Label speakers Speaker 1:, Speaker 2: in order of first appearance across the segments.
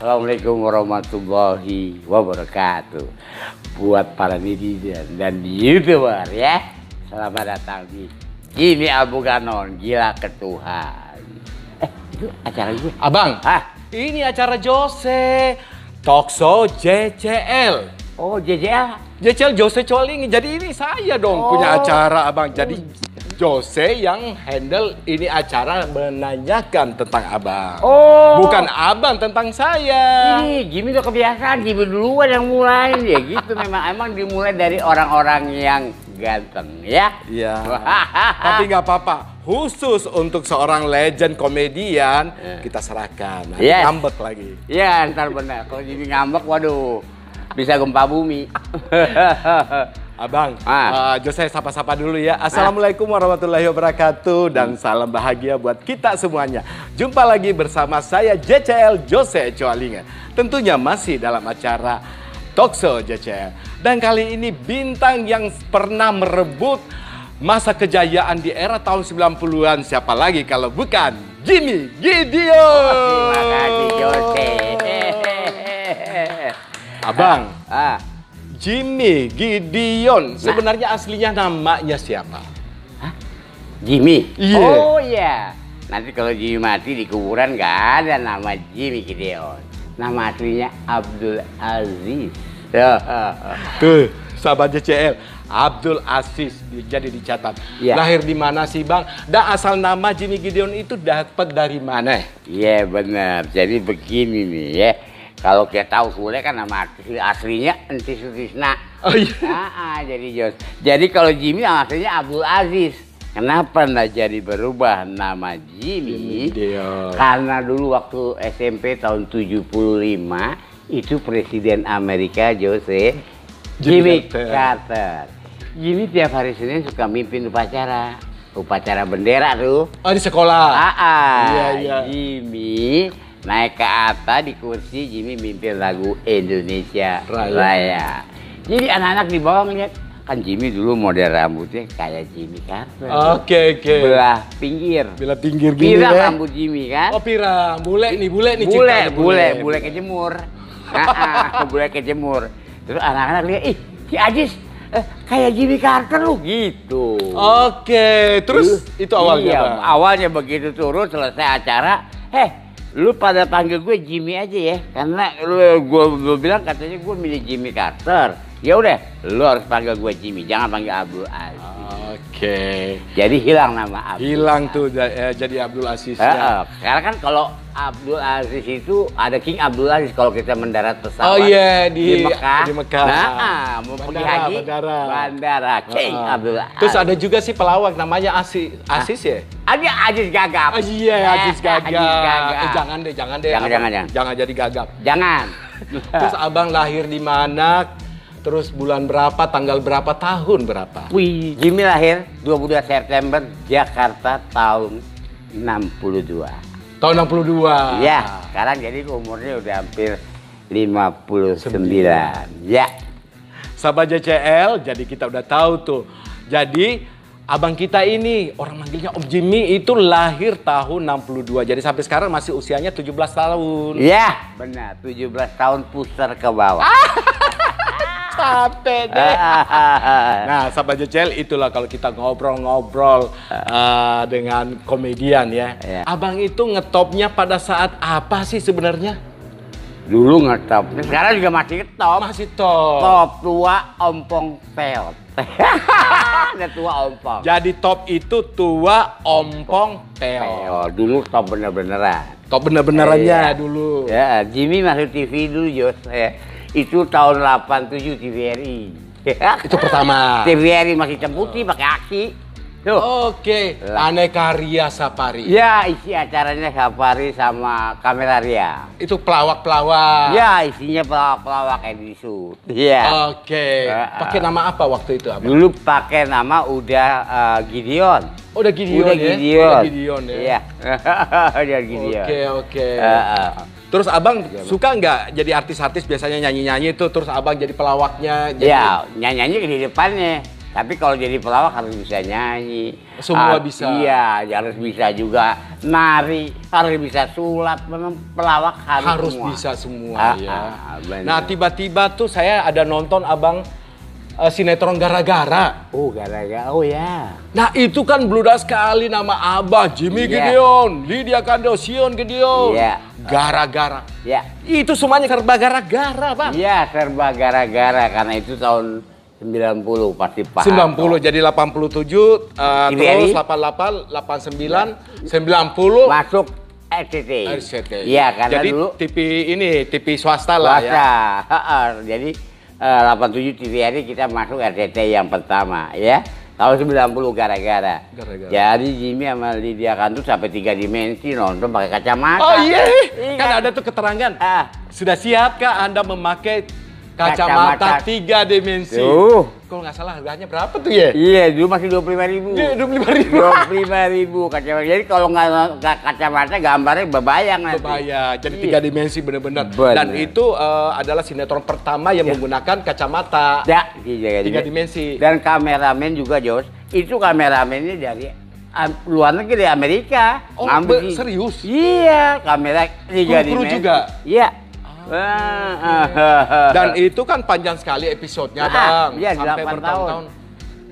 Speaker 1: Assalamualaikum warahmatullahi wabarakatuh. Buat para netizen dan YouTuber ya, selamat datang di Jimmy Abu Ganon, gila ketuhan. Itu acara gue.
Speaker 2: Abang, ini acara Jose, Talkshow JCL.
Speaker 1: Oh, JCL?
Speaker 2: JCL Jose Coalingi, jadi ini saya dong punya acara abang. Jadi Jose yang handle ini acara menanyakan tentang abang.
Speaker 1: Oh.
Speaker 2: Bukan abang tentang saya.
Speaker 1: Ini Jimmy udah kebiasaan, Jimmy duluan yang mulai ya gitu. Emang dimulai dari orang-orang yang ganteng ya.
Speaker 2: Iya. Tapi nggak apa-apa. Khusus untuk seorang legend komedian kita serahkan. Nanti ngambek lagi.
Speaker 1: Iya, ntar benar. Kalau Jimmy ngambek, waduh, bisa gempa bumi.
Speaker 2: Abang, Jose sapa-sapa dulu ya. Assalamualaikum warahmatullahi wabarakatuh dan salam bahagia buat kita semuanya. Jumpa lagi bersama saya JCL Jose Coalingi. Tentunya masih dalam acara Talkshow JCL. Dan kali ini bintang yang pernah merebut masa kejayaan di era tahun 90-an siapa lagi kalau bukan Jimmy Gideon.
Speaker 1: Terima kasih Jose.
Speaker 2: Abang, Jimmy Gideon, sebenarnya aslinya namanya siapa?
Speaker 1: Hah? Jimmy?
Speaker 2: Iya.
Speaker 1: Oh iya. Nanti kalau Jimmy mati di kuburan gak ada nama Jimmy Gideon. Nama aslinya Abdul Aziz.
Speaker 2: Tuh, sahabat JCL, Abdul Aziz jadi dicatat.
Speaker 1: Ya.
Speaker 2: Lahir di mana sih bang? Dan asal nama Jimmy Gideon itu dapat dari mana?
Speaker 1: Iya benar. Jadi begini nih ya. Kalau kita tahu Sule kan nama aslinya Entis Sutisna.
Speaker 2: Oh iya.
Speaker 1: Jadi kalau Jimmy aslinya Abdul Aziz. Kenapa nggak jadi berubah nama Jimmy? Karena dulu waktu SMP tahun 75 itu Presiden Amerika Jimmy Carter. Jimmy tiap hari Senin suka mimpin upacara bendera tuh.
Speaker 2: Oh di sekolah?
Speaker 1: Iya. Jimmy naik ke atas di kursi, Jimmy mimpin lagu Indonesia Raya. Jadi anak-anak di bawah ngeliat, kan Jimmy dulu model rambutnya kayak Jimmy Carter.
Speaker 2: Oke.
Speaker 1: Belah pinggir
Speaker 2: gini
Speaker 1: pirang
Speaker 2: ya.
Speaker 1: rambut Jimmy kan.
Speaker 2: Oh pirang, bule nih
Speaker 1: Bule kejemur. Bule kejemur. Terus anak-anak lihat, ih si Ajis kayak Jimmy Carter lu gitu.
Speaker 2: Oke, terus itu awalnya
Speaker 1: iya,
Speaker 2: Bang?
Speaker 1: Awalnya begitu turun selesai acara, lu pada panggil gue Jimmy aja ya, karena gue bilang katanya gue milih Jimmy Carter. Ya udah, lu harus panggil gue Jimmy, jangan panggil Abdul Aziz.
Speaker 2: Oke.
Speaker 1: Jadi hilang nama Abdul.
Speaker 2: Hilang tuh jadi Abdul Aziz.
Speaker 1: Sekarang kan kalau Abdul Aziz itu ada King Abdul Aziz kalau kita mendarat pesawat.
Speaker 2: Oh iya
Speaker 1: di Mekah.
Speaker 2: Nah,
Speaker 1: mau pergi haji bandara King Abdul Aziz.
Speaker 2: Terus ada juga sih pelawak namanya Aziz ya?
Speaker 1: Ada Aziz Gagap.
Speaker 2: Oh iya, Aziz Gagap. Jangan deh. Jangan jadi Gagap.
Speaker 1: Jangan.
Speaker 2: Terus abang lahir di mana? Terus bulan berapa, tanggal berapa, tahun berapa?
Speaker 1: Wih, Jimmy lahir 22 September, Jakarta tahun 62.
Speaker 2: Tahun 62?
Speaker 1: Ya, sekarang jadi umurnya udah hampir 59. Ya.
Speaker 2: Sahabat JCL, jadi kita udah tahu tuh. Jadi abang kita ini, orang manggilnya Om Jimmy itu lahir tahun 62. Jadi sampai sekarang masih usianya 17 tahun.
Speaker 1: Ya, benar. 17 tahun puser ke bawah.
Speaker 2: Capek deh. Nah, sahabat JCL itulah kalau kita ngobrol-ngobrol dengan komedian ya. Abang itu ngetopnya pada saat apa sih sebenarnya?
Speaker 1: Dulu ngetop, sekarang juga masih ngetop.
Speaker 2: Masih top.
Speaker 1: Top tua ompong peot. Ada tua ompong.
Speaker 2: Jadi top itu tua ompong peot.
Speaker 1: Dulu top bener-beneran.
Speaker 2: Top bener-benerannya dulu.
Speaker 1: Ya, Jimmy masuk TV dulu Jos. Itu tahun 87 TVRI.
Speaker 2: Itu pertama.
Speaker 1: TVRI masih hitam putih pakai aki. Tuh.
Speaker 2: Oke, Aneka Ria Safari.
Speaker 1: Ya, isi acaranya Safari sama Kamera Ria.
Speaker 2: Itu pelawak-pelawak.
Speaker 1: Ya, isinya pelawak-pelawak edisi. Iya.
Speaker 2: Oke. Pakai nama apa waktu itu, Abang?
Speaker 1: Dulu pakai nama udah Gideon.
Speaker 2: Udah Gideon ya?
Speaker 1: Udah
Speaker 2: Gideon ya?
Speaker 1: Iya. Udah Gideon.
Speaker 2: Oke. Terus abang suka nggak jadi artis-artis biasanya nyanyi-nyanyi itu, terus abang jadi pelawaknya?
Speaker 1: Ya, nyanyi di depannya. Tapi kalau jadi pelawak harus bisa nyanyi.
Speaker 2: Semua bisa.
Speaker 1: Iya, harus bisa juga nari, harus bisa sulap. Memang pelawak harus semua.
Speaker 2: Bisa semua ya.
Speaker 1: Bener.
Speaker 2: Nah tiba-tiba tuh saya ada nonton abang sinetron Gara-Gara.
Speaker 1: Oh Gara-Gara, oh ya.
Speaker 2: Nah itu kan bludak sekali nama abah, Jimmy Gideon, Lydia Kando, Sion Gideon.
Speaker 1: Iya.
Speaker 2: Gara-Gara.
Speaker 1: Ya.
Speaker 2: Itu semuanya serba gara-gara bang.
Speaker 1: Iya serba gara-gara karena itu tahun 90 pasti Pak
Speaker 2: 90 jadi 87, terus 88, 89, 90.
Speaker 1: Masuk RCTI.
Speaker 2: RCTI.
Speaker 1: Iya karena
Speaker 2: jadi
Speaker 1: dulu
Speaker 2: TV swasta lah ya.
Speaker 1: Jadi 87 TVRI kita masuk RCTI yang pertama ya. Tahun 90 gara-gara. Jadi Jimmy sama Lydia Kantu sampai 3 dimensi nonton pakai kacamata.
Speaker 2: Oh iya. Kan ada tuh keterangan. Sudah siapkah Anda memakai kacamata 3 dimensi? Kalau nggak salah harganya berapa tuh ya?
Speaker 1: Iya, dulu masih 25.000.
Speaker 2: Iya, 25.000.
Speaker 1: 25.000 kacamata. Jadi kalau nggak kacamata gambarnya bebayang nanti.
Speaker 2: Bebayang. Jadi 3 dimensi benar-benar. Dan itu adalah sinetron pertama yang menggunakan kacamata.
Speaker 1: Ya,
Speaker 2: 3 dimensi.
Speaker 1: Dan kameramen juga, Jos. Itu kameramennya dari luar negeri, dari Amerika.
Speaker 2: Oh, serius?
Speaker 1: Iya, kamera 3 dimensi.
Speaker 2: juga?
Speaker 1: Iya.
Speaker 2: Dan itu kan panjang sekali episodenya bang.
Speaker 1: Iya,
Speaker 2: sampai
Speaker 1: 8 tahun.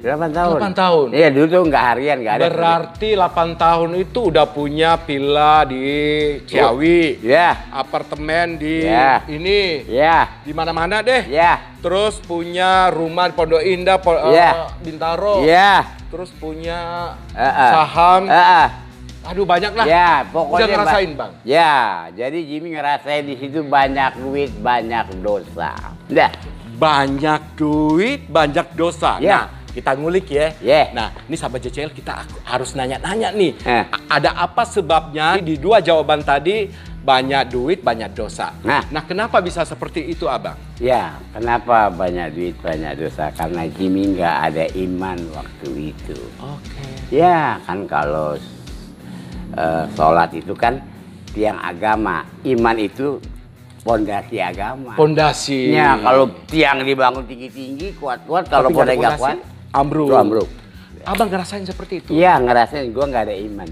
Speaker 2: 8 tahun.
Speaker 1: Iya, dulu tuh nggak harian, nggak ada.
Speaker 2: Berarti 8 tahun itu udah punya villa di Ciawi.
Speaker 1: Iya.
Speaker 2: Apartemen di ini.
Speaker 1: Iya.
Speaker 2: Di mana-mana deh.
Speaker 1: Iya.
Speaker 2: Terus punya rumah di Pondok Indah, Bintaro.
Speaker 1: Iya.
Speaker 2: Terus punya saham. Aduh banyak lah.
Speaker 1: Ya, pokoknya
Speaker 2: udah ngerasain bang.
Speaker 1: Ya, jadi Jimmy ngerasain di situ banyak duit, banyak dosa. Udah.
Speaker 2: Banyak duit, banyak dosa.
Speaker 1: Ya.
Speaker 2: Nah, kita ngulik ya. Nah, ini sahabat JCL kita harus nanya-nanya nih. Ada apa sebabnya di 2 jawaban tadi banyak duit, banyak dosa. Nah, kenapa bisa seperti itu abang?
Speaker 1: Ya, kenapa banyak duit, banyak dosa? Karena Jimmy nggak ada iman waktu itu. Ya, kan kalau sholat itu kan tiang agama, iman itu pondasi agama.
Speaker 2: Pondasinya
Speaker 1: kalau tiang dibangun tinggi-tinggi, kuat-kuat, kalau pondasi nggak kuat, ambruk.
Speaker 2: Abang ngerasain seperti itu?
Speaker 1: Iya, ngerasain. Gue nggak ada iman.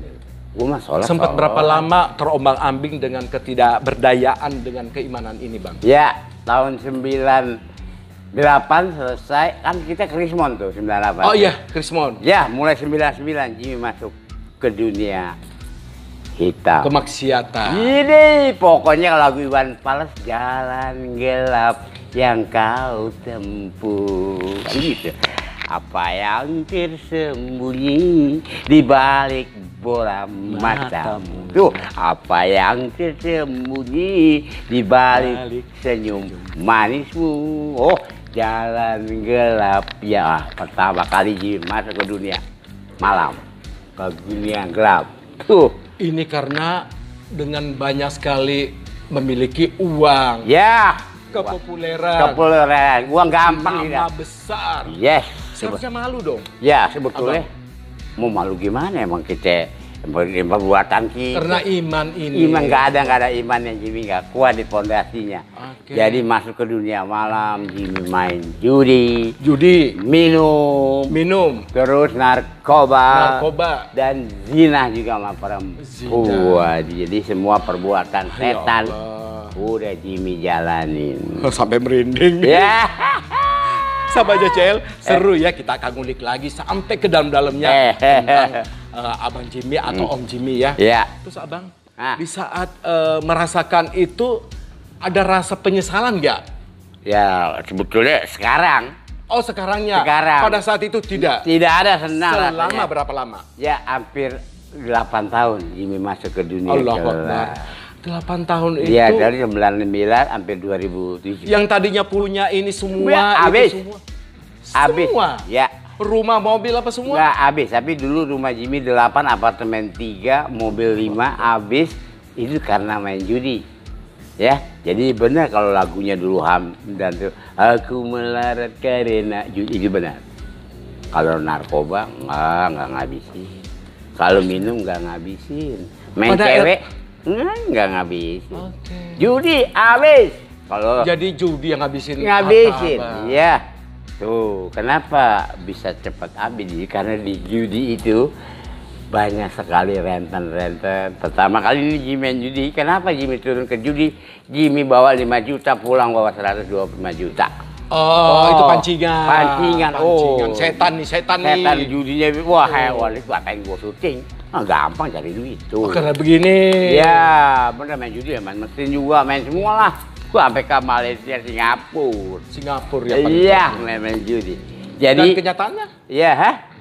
Speaker 1: Gue mah sholat.
Speaker 2: Sempat berapa lama terombang-ambing dengan ketidakberdayaan dengan keimanan ini bang?
Speaker 1: Ya, tahun 98 selesai, kan kita Krismon tuh 98.
Speaker 2: Oh iya, Krismon.
Speaker 1: Ya, mulai 99 Jimmy masuk ke dunia hitam.
Speaker 2: Kemaksiatan.
Speaker 1: Ini pokoknya lagu Iwan Fals, jalan gelap yang kau tempuh. Gitu. Apa yang tersembunyi di balik bola matamu? Tuh, apa yang tersembunyi di balik senyum manismu? Oh, jalan gelap ya. Pertama kali Jimmy masuk ke dunia malam, ke dunia gelap. Tuh.
Speaker 2: Ini karena dengan banyak sekali memiliki uang.
Speaker 1: Ya.
Speaker 2: Kepopuleran.
Speaker 1: Uang gampang.
Speaker 2: Nama besar.
Speaker 1: Yes.
Speaker 2: Seharusnya malu dong.
Speaker 1: Ya, sebetulnya. Mau malu gimana emang kita perbuatan kita.
Speaker 2: Karena iman ini.
Speaker 1: Iman nggak ada iman yang Jimmy nggak kuat di pondasinya. Jadi masuk ke dunia malam, Jimmy main judi, minum, terus narkoba, dan zina juga sama perempuan. Jadi semua perbuatan setan udah Jimmy jalanin.
Speaker 2: Sampai merinding.
Speaker 1: Ya.
Speaker 2: Sahabat JCL, seru ya, kita akan ngulik lagi sampai ke dalam-dalamnya tentang Abang Jimmy atau Om Jimmy ya. Terus Abang, di saat merasakan itu ada rasa penyesalan nggak? Ya
Speaker 1: sebetulnya sekarang.
Speaker 2: Oh sekarangnya?
Speaker 1: Sekarang.
Speaker 2: Pada saat itu tidak?
Speaker 1: Tidak ada senang.
Speaker 2: Selama berapa lama?
Speaker 1: Ya hampir 8 tahun Jimmy masuk ke dunia.
Speaker 2: Allah Akbar. 8 tahun itu.
Speaker 1: Iya, dari 99 sampai 2007.
Speaker 2: Yang tadinya punya ini semua,
Speaker 1: habis.
Speaker 2: Habis. Semua?
Speaker 1: Ya.
Speaker 2: Rumah, mobil apa semua?
Speaker 1: Nggak habis, tapi dulu rumah Jimmy 8, apartemen 3, mobil 5, habis. Itu karena main judi. Ya, jadi benar kalau lagunya dulu dan tuh aku melarat karena judi, itu benar. Kalau narkoba nggak ngabisin. Kalau minum nggak ngabisin. Main cewek nggak ngabisin. Judi habis.
Speaker 2: Kalau jadi judi yang ngabisin.
Speaker 1: Iya. Tuh, kenapa bisa cepat habis? Karena di judi itu banyak sekali rentan-rentan. Pertama kali ini Jimmy main judi. Kenapa Jimmy turun ke judi? Jimmy bawa 5 juta, pulang bawa 125 juta.
Speaker 2: Oh, itu pancingan.
Speaker 1: Pancingan.
Speaker 2: Setan nih.
Speaker 1: Setan judinya. Wah, hewan itu ngapain gua syuting? Gampang cari duit tuh.
Speaker 2: Karena begini.
Speaker 1: Ya, bener main judi ya, main mesin juga, main semua lah. Gua sampai ke Malaysia,
Speaker 2: Singapura ya.
Speaker 1: Iya, main judi. Jadi
Speaker 2: dan kenyataannya?
Speaker 1: Iya,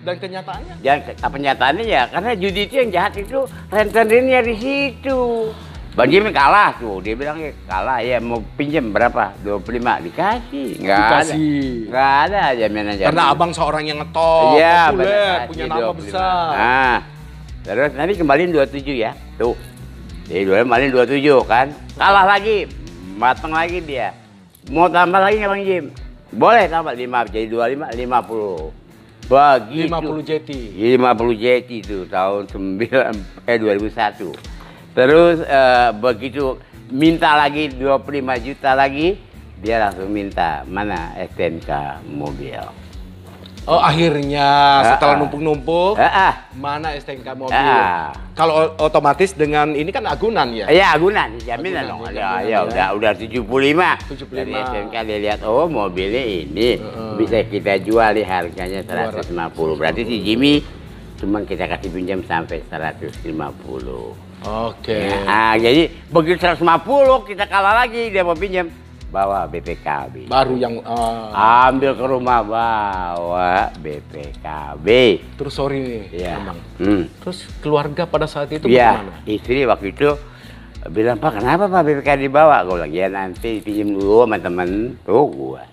Speaker 2: Dan kenyataannya?
Speaker 1: Dan kenyataannya ya, karena judi itu yang jahat itu rentenirnya di situ. Bang Jimmy kalah tuh, dia bilang kalah ya, mau pinjam berapa? 25 dikasih. Nggak ada jaminan.
Speaker 2: Karena abang seorang yang ngetop,
Speaker 1: ya,
Speaker 2: populer, punya nama 25. Besar.
Speaker 1: Nah, terus nanti kembaliin 27 ya, tuh. Jadi kembaliin 27 kan, kalah lagi, matang lagi dia. Mau tambah lagi nggak Bang Jim? Boleh tambah 5, jadi 25, 50. Begitu.
Speaker 2: 50 jeti.
Speaker 1: 50 jeti itu tahun 2001. Terus begitu minta lagi 25 juta lagi, dia langsung minta mana STNK mobil.
Speaker 2: Oh, akhirnya setelah numpuk-numpuk, mana STNK mobil? Kalau otomatis dengan ini kan agunan ya?
Speaker 1: Iya, agunan, jaminan dong. Ya, udah 75. Dari STNK dia lihat, oh mobilnya ini bisa kita jual di harganya 150. Berarti si Jimmy cuma kita kasih pinjam sampai 150.
Speaker 2: Oke.
Speaker 1: Nah, jadi begitu 150 kita kalah lagi, dia mau pinjam. Bawa BPKB.
Speaker 2: Baru yang
Speaker 1: ambil ke rumah, bawa BPKB.
Speaker 2: Terus sorry nih,
Speaker 1: ya.
Speaker 2: Emang. Terus keluarga pada saat itu
Speaker 1: ya,
Speaker 2: bagaimana?
Speaker 1: Istri waktu itu bilang, Pak kenapa Pak BPKB dibawa? Gue bilang, ya nanti pinjam dulu sama temen. Tuh gue.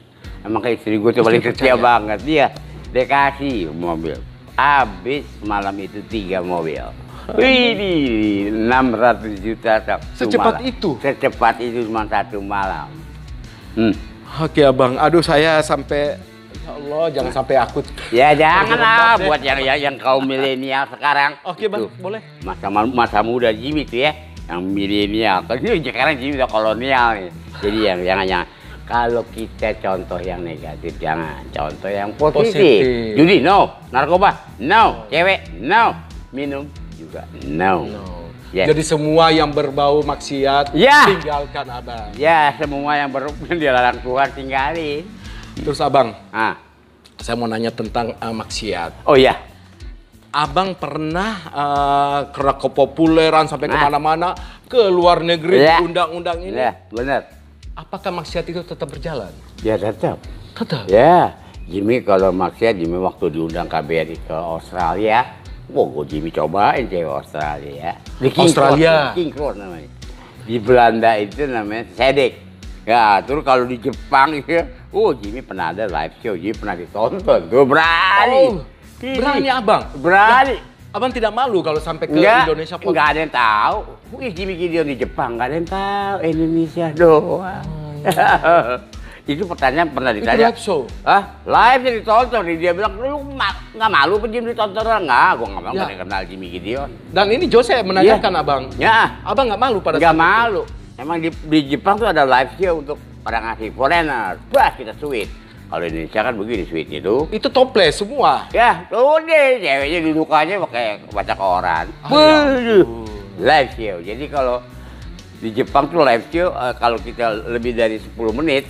Speaker 1: Emang kayak istri gue tuh paling setia banget. Dia kasih mobil. Habis malam itu 3 mobil. Wih, 600 juta
Speaker 2: secepat
Speaker 1: malam.
Speaker 2: itu?
Speaker 1: Secepat itu cuma 1 malam.
Speaker 2: Oke abang, aduh saya sampai, ya Allah jangan sampai akut.
Speaker 1: Ya janganlah buat yang kaum milenial sekarang.
Speaker 2: Oke bang, boleh.
Speaker 1: Masa muda Jimmy tuh ya, yang milenial. Sekarang Jimmy udah kolonial nih. Jadi yang jangan. Kalau kita contoh yang negatif jangan, contoh yang positif. Judi no, narkoba no, cewek no, minum juga no.
Speaker 2: Yes. Jadi semua yang berbau maksiat tinggalkan abang.
Speaker 1: Ya, semua yang dilarang Tuhan tinggalin.
Speaker 2: Terus abang, saya mau nanya tentang maksiat.
Speaker 1: Oh iya.
Speaker 2: Abang pernah karena kepopuleran sampai kemana-mana, ke luar negeri, undang-undang ini.
Speaker 1: Iya, benar.
Speaker 2: Apakah maksiat itu tetap berjalan?
Speaker 1: Ya tetap.
Speaker 2: Tetap?
Speaker 1: Ya, Jimmy kalau maksiat, Jimmy waktu diundang KBRI ke Australia, gue Jimmy cobain cewek Australia. Di King Cross namanya. Di Belanda itu namanya Sedek. Ya, terus kalau di Jepang itu, Jimmy pernah ada live show, Jimmy pernah ditonton. Gue berani.
Speaker 2: Berani abang?
Speaker 1: Berani.
Speaker 2: Abang tidak malu kalau sampai ke Indonesia pun?
Speaker 1: Enggak ada yang tahu. Jimmy Gideon di Jepang, enggak ada yang tahu. Indonesia doang. Itu pertanyaan pernah ditanya.
Speaker 2: Itu live show?
Speaker 1: Live yang ditonton. Dia bilang, lu nggak malu apa Jimmy ditonton orang? Nggak, gue nggak pernah kenal Jimmy Gideon.
Speaker 2: Dan ini Jose menanyakan abang.
Speaker 1: Ya.
Speaker 2: Abang nggak malu pada
Speaker 1: saat itu? Nggak malu. Emang di Jepang tuh ada live show untuk orang asing foreigner. Wah, kita sweet. Kalau di Indonesia kan begini sweetnya tuh.
Speaker 2: Itu topless semua?
Speaker 1: Ya, tuh deh. Ceweknya dudukannya pakai baca koran. Live show. Jadi kalau di Jepang tuh live show, kalau kita lebih dari 10 menit,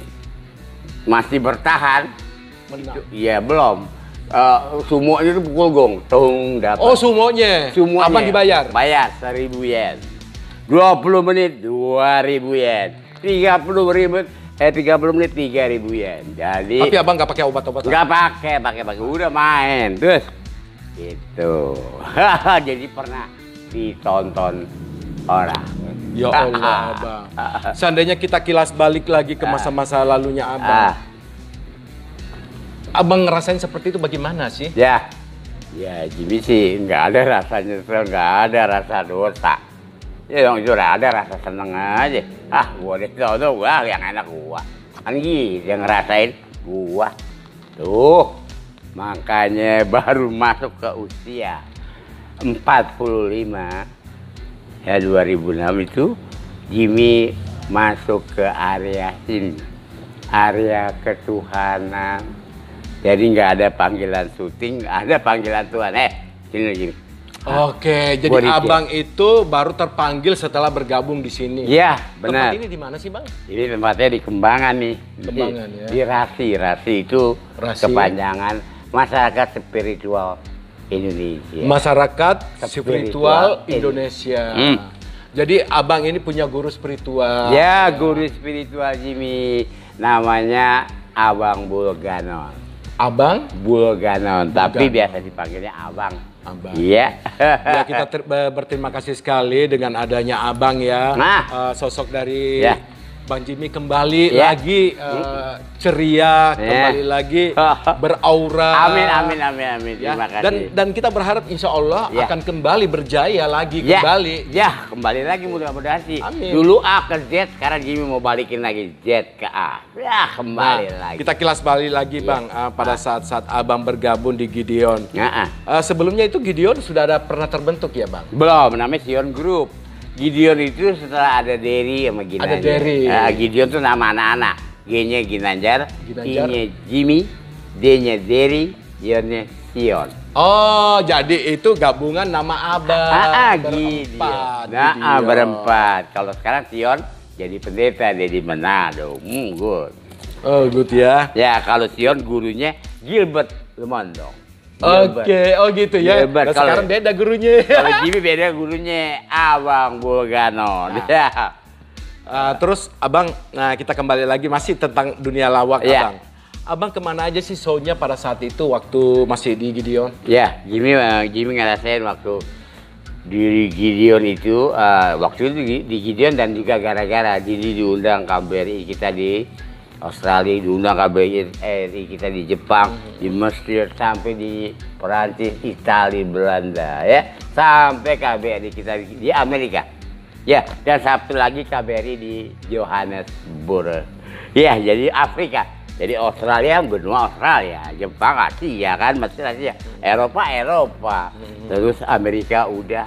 Speaker 1: masih bertahan. Iya, belum. Sumonya tuh pukul gong. Tung, dapat.
Speaker 2: Oh, sumonya? Apa dibayar?
Speaker 1: Bayar 1.000 yen. 20 menit 2.000 yen. 30 menit 3.000 yen. Jadi.
Speaker 2: Tapi abang nggak pakai obat-obatan?
Speaker 1: Nggak pakai. Udah main. Terus itu. Jadi pernah ditonton orang.
Speaker 2: Ya Allah abang. Seandainya kita kilas balik lagi ke masa-masa lalunya abang. Abang ngerasain seperti itu bagaimana sih?
Speaker 1: Ya Jimmy sih nggak ada rasa nyesel, nggak ada rasa dosa. Ya dong itu ada rasa seneng aja. Gua deh gua yang enak gua. Kan gitu yang ngerasain gua. Tuh, makanya baru masuk ke usia 45. Ya 2006 itu Jimmy masuk ke area sini. Area ketuhanan, Jadi nggak ada panggilan syuting, nggak ada panggilan Tuhan. Sini Jimmy.
Speaker 2: Oke, jadi abang itu baru terpanggil setelah bergabung di sini.
Speaker 1: Iya, benar.
Speaker 2: Tempat ini di mana sih, Bang?
Speaker 1: Ini tempatnya di Kembangan nih.
Speaker 2: Kembangan ya.
Speaker 1: Di Rasi. Rasi itu kepanjangan Masyarakat Spiritual Indonesia.
Speaker 2: Masyarakat Spiritual Indonesia. Jadi abang ini punya guru spiritual.
Speaker 1: Ya, guru spiritual Jimmy. Namanya Abang Bulganon.
Speaker 2: Abang
Speaker 1: Bulganon, tapi biasa dipanggilnya Abang.
Speaker 2: Abang.
Speaker 1: Iya.
Speaker 2: Ya, kita berterima kasih sekali dengan adanya Abang ya. Sosok dari Bang Jimmy kembali lagi ceria, kembali lagi beraura.
Speaker 1: Amin.
Speaker 2: Ya.
Speaker 1: Terima kasih.
Speaker 2: Dan kita berharap insya Allah akan kembali berjaya lagi kembali.
Speaker 1: Ya, kembali lagi mudah-mudahan sih.
Speaker 2: Amin.
Speaker 1: Dulu A ke Z, sekarang Jimmy mau balikin lagi Z ke A. Ya, kembali lagi.
Speaker 2: Kita kilas balik lagi Bang, pada saat-saat Abang bergabung di Gideon. Sebelumnya itu Gideon sudah pernah terbentuk ya Bang?
Speaker 1: Belum, namanya Sion Group. Gideon itu setelah ada Derry sama Ginanjar.
Speaker 2: Ada Derry.
Speaker 1: Gideon tuh nama anak-anak. G-nya Ginanjar, I-nya Jimmy, D-nya Derry, Sion-nya Sion.
Speaker 2: Oh, jadi itu gabungan nama Abang.
Speaker 1: Berempat. Berempat. Kalau sekarang Sion jadi pendeta di Manado. Good.
Speaker 2: Oh, good ya.
Speaker 1: Ya, kalau Sion gurunya Gilbert Lemondong.
Speaker 2: Oke, oh gitu ya. Nah, sekarang beda gurunya.
Speaker 1: Kalau Jimmy beda gurunya Abang Bulganon.
Speaker 2: Terus Abang, kita kembali lagi masih tentang dunia lawak Abang. Abang kemana aja sih show-nya pada saat itu waktu masih di Gideon?
Speaker 1: Ya, Jimmy ngerasain waktu di Gideon itu, waktu itu di Gideon dan juga gara-gara jadi diundang KBRI kita di Australia, diundang KBRI kita di Jepang, di Mesir, sampai di Perancis, Italia, Belanda, ya, sampai KBRI kita di Amerika, ya, dan satu lagi KBRI di Johannesburg, ya, jadi Afrika, jadi Australia, benua Australia, Jepang Asia kan, Mesir Asia, Eropa, terus Amerika udah,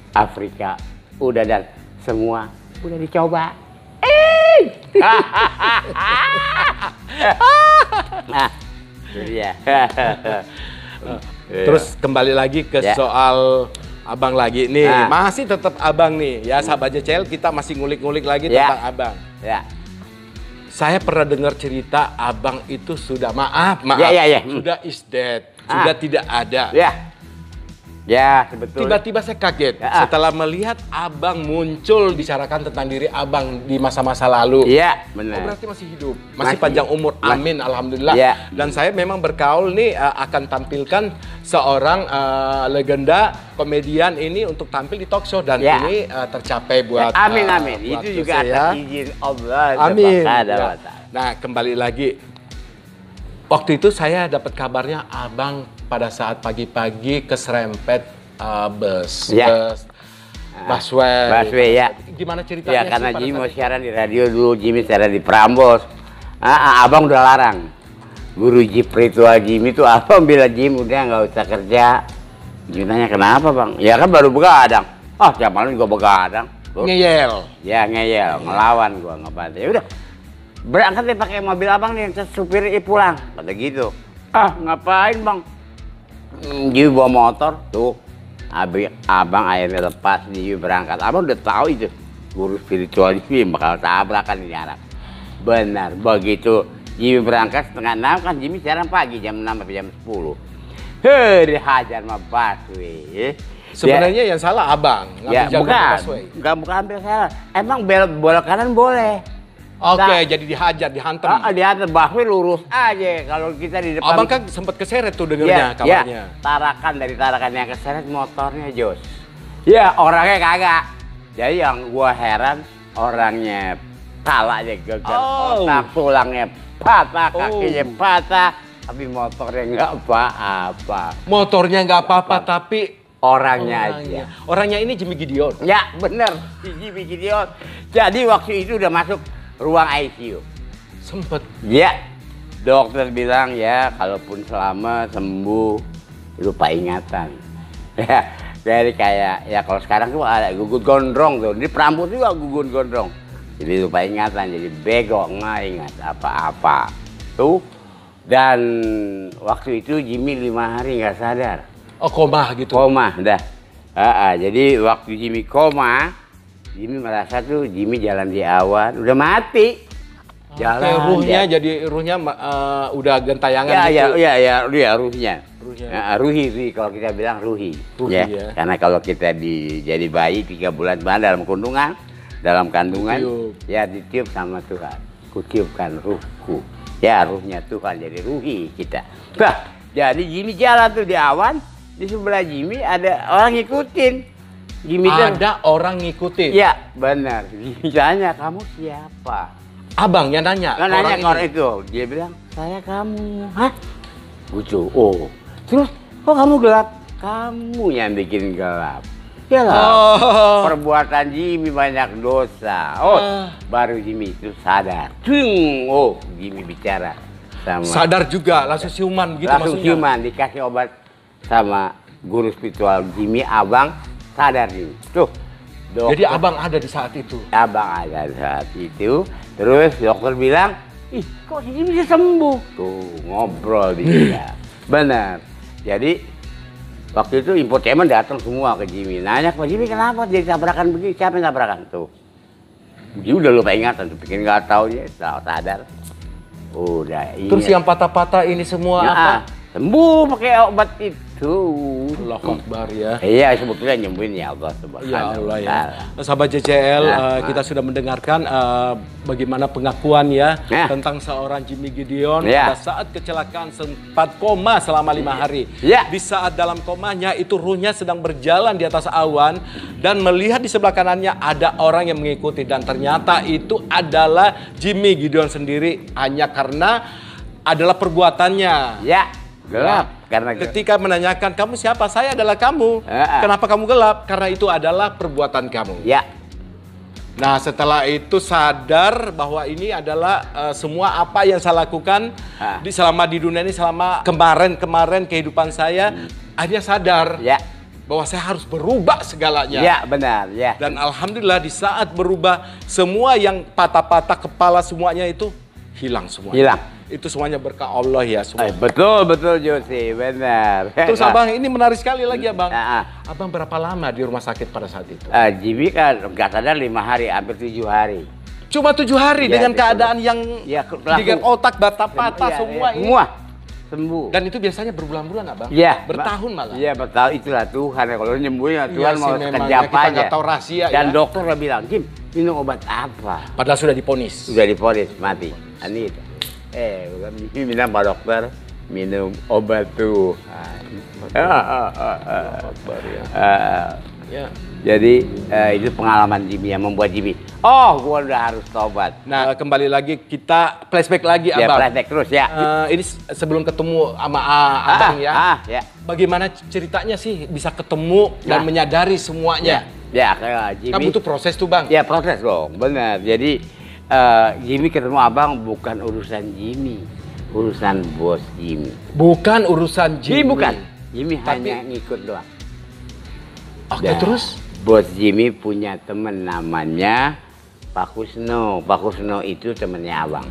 Speaker 1: Afrika udah, dan semua udah dicoba. Nah, ya.
Speaker 2: Terus kembali lagi ke soal Abang lagi nih, masih tetap Abang nih ya, sahabat JCL, kita masih ngulik-ngulik lagi tentang Abang.
Speaker 1: Ya.
Speaker 2: Saya pernah dengar cerita Abang itu sudah sudah is dead, sudah tidak ada.
Speaker 1: Ya, sebetulnya.
Speaker 2: Tiba-tiba saya kaget setelah melihat Abang muncul bicarakan tentang diri Abang di masa-masa lalu.
Speaker 1: Iya, benar.
Speaker 2: Oh, berarti masih hidup, masih panjang umur. Amin, alhamdulillah. Ya. Dan saya memang berkaul nih akan tampilkan seorang legenda komedian ini untuk tampil di talk show dan ini tercapai buat.
Speaker 1: Amin. Itu juga atas izin Allah.
Speaker 2: Amin. Nah, kembali lagi. Waktu itu saya dapat kabarnya Abang pada saat pagi-pagi keserempet busway
Speaker 1: ya.
Speaker 2: Gimana ceritanya?
Speaker 1: Ya, karena Jimmy mau siaran di radio dulu, Jimmy siaran di Prambors. Abang udah larang. Guru spiritual Jimmy tuh Abang bilang, Jimmy udah nggak usah kerja. Jimmy tanya kenapa Bang? Ya kan baru begadang. Tiap malam juga begadang.
Speaker 2: Ngeyel.
Speaker 1: Ya ngeyel, ngelawan gua ngebantai. Ya udah. Berangkat deh pakai mobil Abang nih, supir pulang. Kata gitu. Ngapain Bang? Jimmy bawa motor tuh. Abang akhirnya lepas, Jimmy berangkat. Abang udah tahu itu guru spiritual Jimmy bakal tabrakan ini anak. Benar, begitu Jimmy berangkat setengah 6 kan, Jimmy siaran pagi jam 6 sampai jam 10. Dihajar sama busway.
Speaker 2: Sebenarnya yang salah Abang.
Speaker 1: Bukan ambil salah. Emang belok kanan boleh.
Speaker 2: Oke, jadi dihajar, dihantam.
Speaker 1: Dihantam, busway lurus aja. Kalau kita di depan.
Speaker 2: Abang kan sempat keseret tuh dengernya kabarnya.
Speaker 1: Dari tarakan yang keseret motornya Jos. Ya, orangnya kagak. Jadi yang gua heran, orangnya palanya geger, otak tulangnya patah, kakinya patah, tapi motornya nggak apa-apa.
Speaker 2: Motornya nggak apa-apa, tapi
Speaker 1: orangnya aja.
Speaker 2: Orangnya ini Jimmy Gideon.
Speaker 1: Ya, bener, Jimmy Gideon. Jadi waktu itu udah masuk ruang ICU.
Speaker 2: Sempet.
Speaker 1: Ya, dokter bilang ya kalaupun selamat sembuh lupa ingatan. Ya, jadi kayak ya kalau sekarang tuh ada gugut gondrong tuh, di Prambors juga gugut gondrong. Jadi lupa ingatan, jadi bego nggak ingat apa-apa. Tuh Dan waktu itu Jimmy 5 hari nggak sadar.
Speaker 2: Oh, koma gitu?
Speaker 1: Koma, dah. Jadi waktu Jimmy koma, Jimmy merasa tuh Jimmy jalan di awan, udah mati. Jalan.
Speaker 2: Ruhnya jadi ruhnya udah gentayangan gitu?
Speaker 1: Iya, ruhnya. Ruhi, kalau kita bilang ruhi. Ya. Karena kalau kita jadi bayi 3 bulan dalam kandungan, ya ditiup sama Tuhan. Kutiupkan ruhku. Ya, ruhnya Tuhan, jadi ruhi kita. Bah, jadi Jimmy jalan tuh di awan, di sebelah Jimmy ada orang ngikutin. Jimmy
Speaker 2: ada orang ngikutin?
Speaker 1: Ya, benar. Jimmy tanya, kamu siapa?
Speaker 2: Abang yang nanya?
Speaker 1: Nanya ke orang itu. Dia bilang, saya kamu. Hah? Gitu. Oh, terus kok kamu gelap? Kamu yang bikin gelap. Ya lah, perbuatan Jimmy banyak dosa. Baru Jimmy itu sadar. Jimmy bicara sama.
Speaker 2: Sadar juga, langsung siuman gitu
Speaker 1: langsung
Speaker 2: maksudnya?
Speaker 1: Siuman, dikasih obat sama guru spiritual Jimmy, abang sadar Jimmy. Tuh, dokter,
Speaker 2: jadi abang ada di saat itu?
Speaker 1: Abang ada saat itu. Terus dokter bilang, ih kok Jimmy bisa sembuh? Tuh, ngobrol dia. Benar. Jadi waktu itu infotainment datang semua ke Jimmy. Nanya ke Jimmy, kenapa jadi tabrakan begini? Siapa yang tabrakan? Tuh. Jimmy udah lupa ingatan, tuh pikir nggak tahu dia, sadar. Udah.
Speaker 2: Terus yang patah-patah ini semua apa?
Speaker 1: Sembuh pakai obat itu.
Speaker 2: Allahu Akbar ya.
Speaker 1: Iya, sebetulnya nyembuhin ya Allah Subhanahu
Speaker 2: Ya Allah ya. Sahabat JCL, kita sudah mendengarkan bagaimana pengakuan ya tentang seorang Jimmy Gideon pada saat kecelakaan sempat koma selama 5 hari. Di saat dalam komanya itu ruhnya sedang berjalan di atas awan dan melihat di sebelah kanannya ada orang yang mengikuti, dan ternyata itu adalah Jimmy Gideon sendiri, hanya karena adalah perbuatannya.
Speaker 1: Ya, gelap. Karena
Speaker 2: ketika menanyakan, kamu siapa? Saya adalah kamu. Kenapa kamu gelap? Karena itu adalah perbuatan kamu.
Speaker 1: Ya.
Speaker 2: Nah, setelah itu sadar bahwa ini adalah semua apa yang saya lakukan selama di dunia ini, selama kemarin kehidupan saya, akhirnya sadar bahwa saya harus berubah segalanya.
Speaker 1: Ya, benar. Ya.
Speaker 2: Dan alhamdulillah di saat berubah, semua yang patah-patah kepala semuanya itu hilang semua.
Speaker 1: Hilang.
Speaker 2: Itu semuanya berkah Allah ya semua.
Speaker 1: Betul Jose, benar.
Speaker 2: Terus abang, ini menarik sekali lagi abang. Abang berapa lama di rumah sakit pada saat itu?
Speaker 1: Jimmy kan nggak sadar 5 hari, hampir 7 hari.
Speaker 2: Cuma 7 hari dengan keadaan yang dengan otak patah semua ini.
Speaker 1: Semua sembuh.
Speaker 2: Dan itu biasanya berbulan-bulan abang?
Speaker 1: Iya.
Speaker 2: Bertahun malah?
Speaker 1: Iya, bertahun. Itulah Tuhan. Kalau nyembuhin Tuhan mau sekejap aja.
Speaker 2: Kita nggak tahu rahasia.
Speaker 1: Dan dokter udah bilang, Jim, minum obat apa?
Speaker 2: Padahal sudah diponis.
Speaker 1: Sudah diponis mati. Ini itu. Minum Pak Dokter, minum obat Tuhan. Jadi itu pengalaman Jimmy yang membuat Jimmy, gua udah harus tobat.
Speaker 2: Nah, kembali lagi kita flashback lagi abang.
Speaker 1: Ya, flashback terus ya.
Speaker 2: Ini sebelum ketemu sama abang ya. Bagaimana ceritanya sih bisa ketemu dan menyadari semuanya?
Speaker 1: Ya, kayak Jimmy.
Speaker 2: Kan butuh proses tuh bang.
Speaker 1: Ya, proses dong, benar. Jadi Jimmy ketemu abang bukan urusan Jimmy, urusan bos Jimmy.
Speaker 2: Bukan urusan Jimmy.
Speaker 1: Bukan. Jimmy hanya ngikut doang.
Speaker 2: Oke, terus?
Speaker 1: Bos Jimmy punya teman namanya Pak Kusno. Pak Kusno itu temannya abang.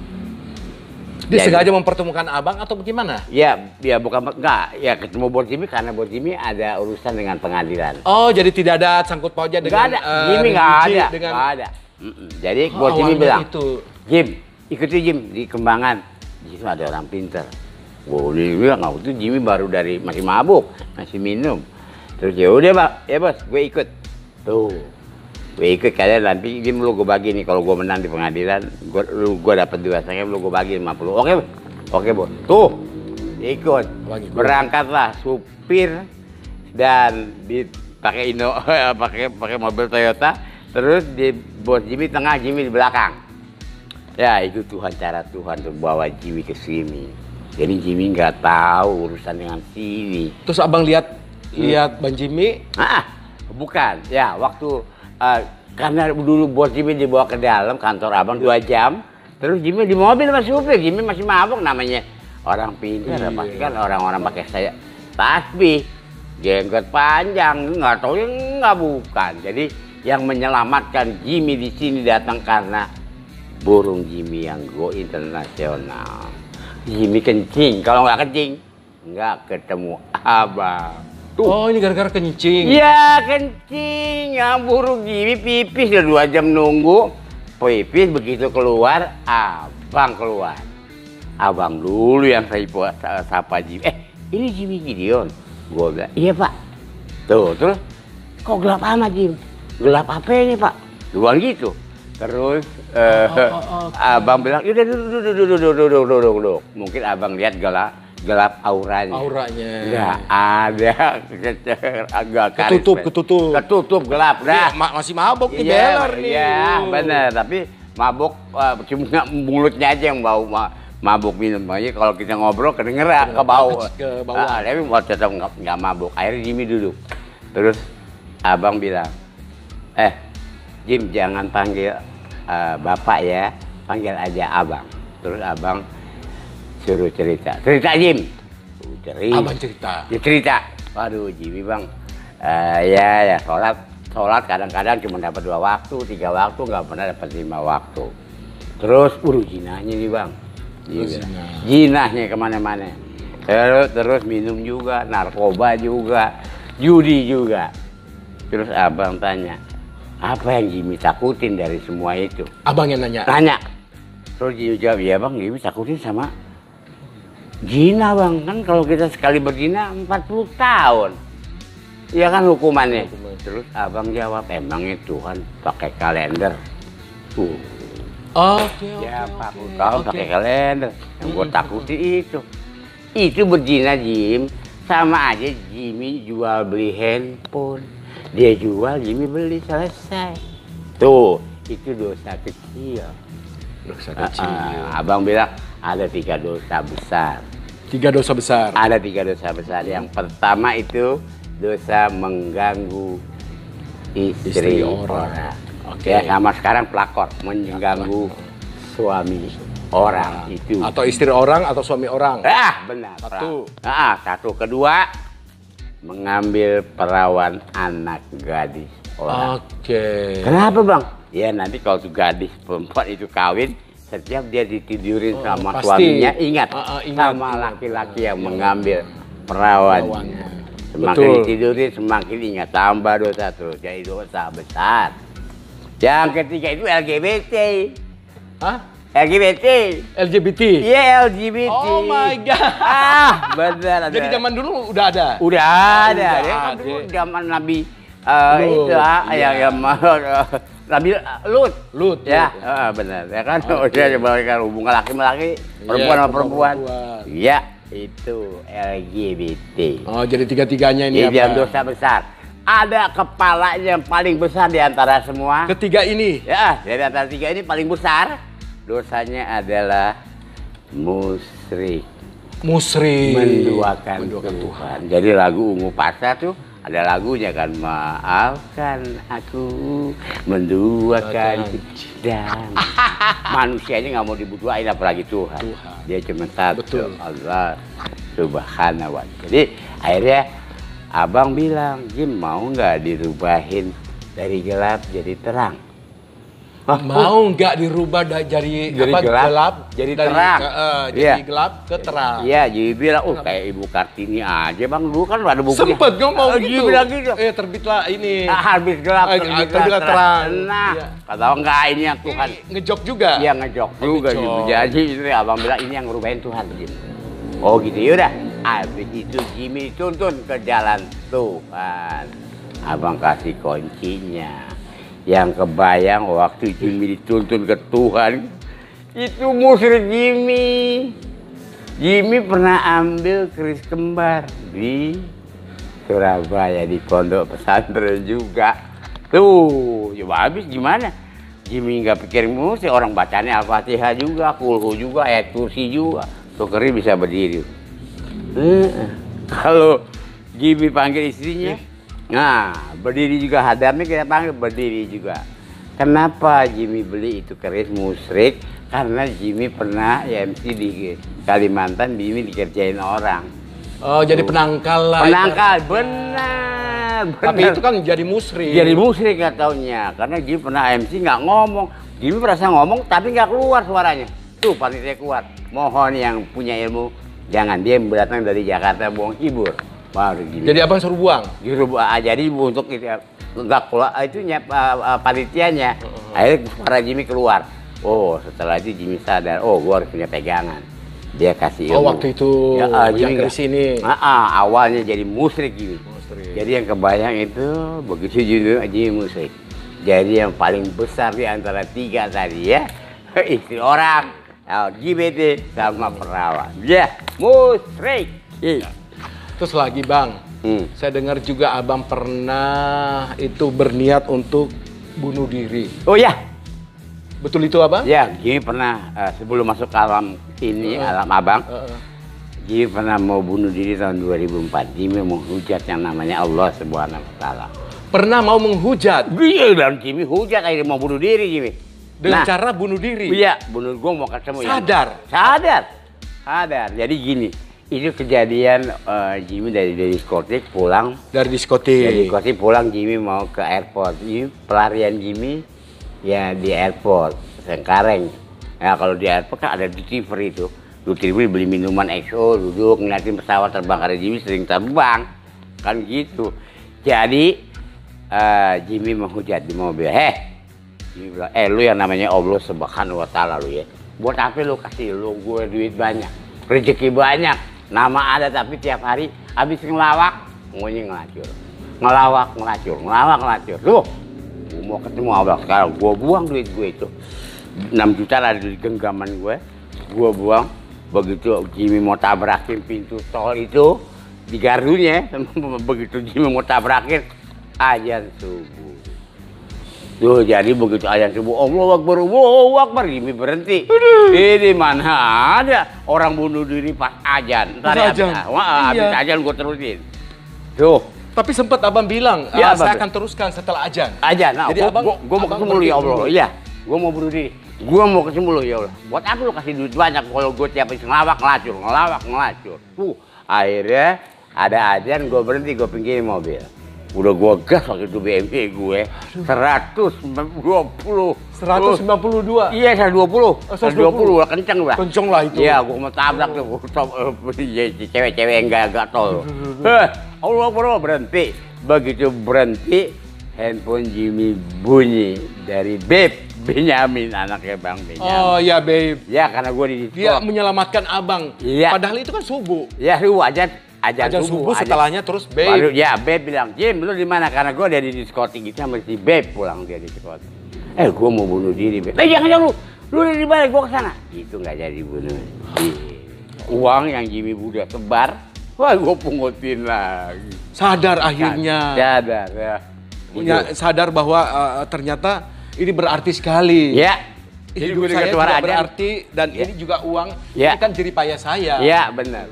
Speaker 2: Dia sengaja mempertemukan abang atau bagaimana?
Speaker 1: Ya bukan, enggak. Ya ketemu bos Jimmy karena bos Jimmy ada urusan dengan pengadilan.
Speaker 2: Oh, jadi tidak ada sangkut pautnya dengan
Speaker 1: Jimmy nggak ada. Jadi bos Jimmy bilang, Jim, ikuti Jim di Kembangan. Di situ ada orang pinter. Boleh bilang, itu Jimmy baru dari masih mabuk, masih minum. Terus ya udah Pak, ya bos, gue ikut. Tuh, gue ikut kalian nanti Jim lu gue bagi nih kalau gue menang di pengadilan, gue dapat 2 setengah, lu gue bagi 50. Oke bos. Tuh, ikut. Berangkatlah supir dan pakai pakai mobil Toyota. Terus di bos Jimmy tengah, Jimmy di belakang. Ya itu cara Tuhan untuk bawa Jimmy ke sini. Jadi Jimmy nggak tahu urusan dengan sini.
Speaker 2: Terus abang lihat Bang Jimmy?
Speaker 1: Bukan. Ya waktu karena dulu bos Jimmy dibawa ke dalam kantor abang 2 jam. Terus Jimmy di mobil sama supir. Jimmy masih mabuk, namanya orang pintar. Pasti kan orang-orang pakai tasbih, jenggot panjang, nggak tahu nggak bukan. Jadi yang menyelamatkan Jimmy di sini datang karena burung Jimmy yang go internasional. Jimmy kencing. Kalau nggak kencing, nggak ketemu abang.
Speaker 2: Tuh. Oh, ini gara-gara kencing.
Speaker 1: Ya kencing, ngambur Jimmy pipis udah 2 jam nunggu. Pipis begitu keluar, abang keluar. Abang dulu yang saya sapa Jimmy. Ini Jimmy Gideon. Gue bilang, iya Pak. Tuh, terus kok gelap amat Jim? Gelap apa ini Pak? Luar gitu. Terus abang bilang, udah duduk. Mungkin abang lihat gelap auranya. Nggak ada, agak ketutup gelap.
Speaker 2: Nah, masih mabok nih beler nih.
Speaker 1: Iya, bener. Tapi mabok cuma mulutnya aja yang bau mabuk minum aja. Kalau kita ngobrol kedengeran ke bau. Tapi tetap nggak mabuk. Akhirnya Jimmy duduk. Terus abang bilang, Jim jangan panggil bapak ya, panggil aja abang. Terus abang suruh cerita Jim.
Speaker 2: Abang cerita.
Speaker 1: Dia cerita. Waduh Jimmy bang, ya sholat kadang-kadang cuma dapat 2 waktu, 3 waktu, nggak pernah dapat 5 waktu. Terus jinahnya nih bang, jinahnya kemana-mana. Terus minum juga, narkoba juga, judi juga. Terus abang tanya, apa yang Jimmy takutin dari semua itu?
Speaker 2: Abang yang nanya?
Speaker 1: Tanya. Terus Jimmy jawab, ya bang Jimmy takutin sama zina bang. Kan kalau kita sekali berzina 40 tahun. Iya kan hukumannya. Terus abang jawab, emangnya Tuhan pakai kalender? Ya 40 tahun pakai kalender. Yang gue takuti itu. Itu berzina Jim. Sama aja Jimmy jual beli handphone. Dia jual, Jimmy beli, selesai. Tuh, itu dosa kecil.
Speaker 2: Dosa kecil.
Speaker 1: Abang bilang ada 3 dosa besar.
Speaker 2: 3 dosa besar?
Speaker 1: Ada 3 dosa besar. Yang pertama itu dosa mengganggu istri orang. Ya sama sekarang pelakor, mengganggu suami orang itu.
Speaker 2: Atau istri orang atau suami orang.
Speaker 1: Benar.
Speaker 2: Satu.
Speaker 1: Satu. Kedua, mengambil perawan anak gadis orang. Kenapa bang? Ya nanti kalau tuh gadis perempuan itu kawin, setiap dia ditidurin sama suaminya, ingat sama laki-laki yang mengambil perawannya. Semakin ditidurin semakin ingat, tambah dosa terus. Jadi dosa besar. Yang ketiga itu LGBT. LGBT. Iya LGBT.
Speaker 2: Oh my god.
Speaker 1: Benar.
Speaker 2: Jadi zaman dulu udah ada?
Speaker 1: Udah ada. Ya kan dulu zaman Nabi itu yang Nabi Lut. Ya, benar. Ya kan udah memberikan hubungan laki-laki, perempuan sama perempuan. Iya, itu LGBT.
Speaker 2: Oh, jadi 3-tiganya ini
Speaker 1: apa? Dosa besar. Ada kepalanya yang paling besar di antara semua.
Speaker 2: Ketiga ini?
Speaker 1: Ya, dari antara 3 ini paling besar. Dosanya adalah musyrik. Menduakan Tuhan. Jadi lagu Ungu Pasar tuh ada lagunya kan, maafkan aku menduakan dan manusianya nggak mau dibuduain apalagi Tuhan. Dia cuma satu, Allah Subhanahu wa Ta'ala. Jadi akhirnya abang bilang, Jim mau nggak dirubahin dari gelap jadi terang?
Speaker 2: Mau nggak dirubah dari gelap
Speaker 1: jadi terang?
Speaker 2: Jadi gelap ke terang.
Speaker 1: Iya, jadi bilang, kayak Ibu Kartini aja bang, dulu kan ada bukunya.
Speaker 2: Sempet ngomong gitu.
Speaker 1: Bilang gitu.
Speaker 2: Terbitlah ini.
Speaker 1: Habis gelap, terbitlah terang. Nah, kata enggak ini yang Tuhan.
Speaker 2: Ngejok juga?
Speaker 1: Iya ngejok juga gitu. Jadi itu abang bilang ini yang ngerubahin Tuhan gitu. Oh gitu, yaudah. Habis itu Jimmy tuntun ke jalan Tuhan. Abang kasih kuncinya. Yang kebayang waktu Jimmy dituntun ke Tuhan, itu musyrik Jimmy. Jimmy pernah ambil keris kembar di Surabaya, di pondok pesantren juga. Tuh, coba habis gimana? Jimmy nggak pikir musik, orang bacanya Al-Fatihah juga, Kulhu juga, ayat kursi juga. Tuh keris bisa berdiri. Kalau Jimmy panggil istrinya, nah, berdiri juga, hadamnya kita panggil berdiri juga. Kenapa Jimmy beli itu keris musyrik? Karena Jimmy pernah MC di Kalimantan, Jimmy dikerjain orang.
Speaker 2: Oh, jadi penangkal lah.
Speaker 1: Penangkal, benar.
Speaker 2: Tapi itu kan jadi musyrik.
Speaker 1: Jadi musyrik nggak taunya, karena Jimmy pernah MC nggak ngomong. Jimmy merasa ngomong tapi nggak keluar suaranya. Tuh panitia kuat. mohon yang punya ilmu jangan dia berdatang dari Jakarta buang hibur. Baru gini.
Speaker 2: Jadi abang suruh buang?
Speaker 1: Jadi untuk itu nggak keluar itunya panitianya. Akhirnya para Jimmy keluar. Oh setelah itu Jimmy sadar, oh gua harus punya pegangan. Dia kasih ilmu.
Speaker 2: Oh waktu itu ya, Jimmy ke sini.
Speaker 1: Awalnya jadi musyrik Jimmy. Jadi yang kebayang itu begitu Jimmy musyrik. Jadi yang paling besar di antara tiga tadi ya, istri orang, LGBT sama perawan. Ya, musyrik.
Speaker 2: Terus lagi bang, saya dengar juga abang pernah itu berniat untuk bunuh diri.
Speaker 1: Oh ya,
Speaker 2: betul itu abang?
Speaker 1: Ya, Jimmy pernah sebelum masuk ke alam ini, alam abang, Jimmy pernah mau bunuh diri tahun 2004. Jimmy menghujat yang namanya Allah Subhanahu Wa Taala.
Speaker 2: Pernah mau menghujat?
Speaker 1: Iya, dan Jimmy hujat akhirnya mau bunuh diri Jimmy.
Speaker 2: Dengan cara bunuh diri?
Speaker 1: Iya, bunuh gue mau ketemu.
Speaker 2: Sadar?
Speaker 1: Sadar. Jadi gini, itu kejadian Jimmy dari diskotik pulang.
Speaker 2: Dari diskotik
Speaker 1: pulang Jimmy mau ke airport. Ini pelarian Jimmy ya di airport Cengkareng. Ya kalau di airport kan ada duty free itu. Duty free beli minuman XO, duduk ngeliatin pesawat terbang karena Jimmy sering terbang. Kan gitu. Jadi Jimmy menghujat di mobil. Jimmy bilang, lu yang namanya Allah Subhanahu Wa Taala lu ya. Buat apa lu kasih lu gue duit banyak, rezeki banyak, nama ada tapi tiap hari habis ngelawak, ngomongnya ngelacur. Ngelawak. Tuh, gue mau ketemu Allah sekarang, gue buang duit gue itu. 6 juta ada di genggaman gue buang. Begitu Jimmy mau tabrakin pintu tol itu, di gardunya, begitu Jimmy mau tabrakin, azan subuh. Tuh jadi begitu azan subuh, Allahu Akbar, Jimmy berhenti. Ini mana ada orang bunuh diri pas azan. Habis azan gue terusin. Tuh.
Speaker 2: Tapi sempat abang bilang, ya, saya akan teruskan setelah azan.
Speaker 1: Nah, jadi gue mau ketemu lu ya Allah. Iya, gue mau bunuh diri. Gue mau ketemu lu ya Allah. Buat apa lu kasih duit banyak kalau gue tiap hari ngelawak ngelacur. Akhirnya ada azan, gue berhenti, gue pinggirin mobil. Udah gue gas waktu itu BMW gue 192. Iya 120. 120 lah kenceng lah.
Speaker 2: Kenceng lah itu.
Speaker 1: Iya gue mau tabrak tuh. Cewek-cewek yang gak tol. Allah berhenti. Begitu berhenti handphone Jimmy bunyi dari Benyamin, anaknya Bang Benyamin.
Speaker 2: Oh ya Beb.
Speaker 1: Ya karena gue di
Speaker 2: dia menyelamatkan abang.
Speaker 1: Iya.
Speaker 2: Padahal itu kan subuh.
Speaker 1: Ya subuh azan
Speaker 2: subuh setelahnya terus Beb.
Speaker 1: Baru ya Beb bilang, Jim lu di mana? Karena gue ada di diskotik gitu sama si Beb pulang dia di diskotik. Gue mau bunuh diri Beb. Jangan lu di mana? Gue kesana. Itu nggak jadi bunuh. Uang yang Jimmy Buddha sebar, gue pungutin lagi.
Speaker 2: Sadar akhirnya.
Speaker 1: Sadar ya.
Speaker 2: Sadar bahwa ternyata ini berarti sekali.
Speaker 1: Ya.
Speaker 2: Hidup saya juga berarti dan ini juga uang. Ini kan jeripaya saya.
Speaker 1: Ya benar.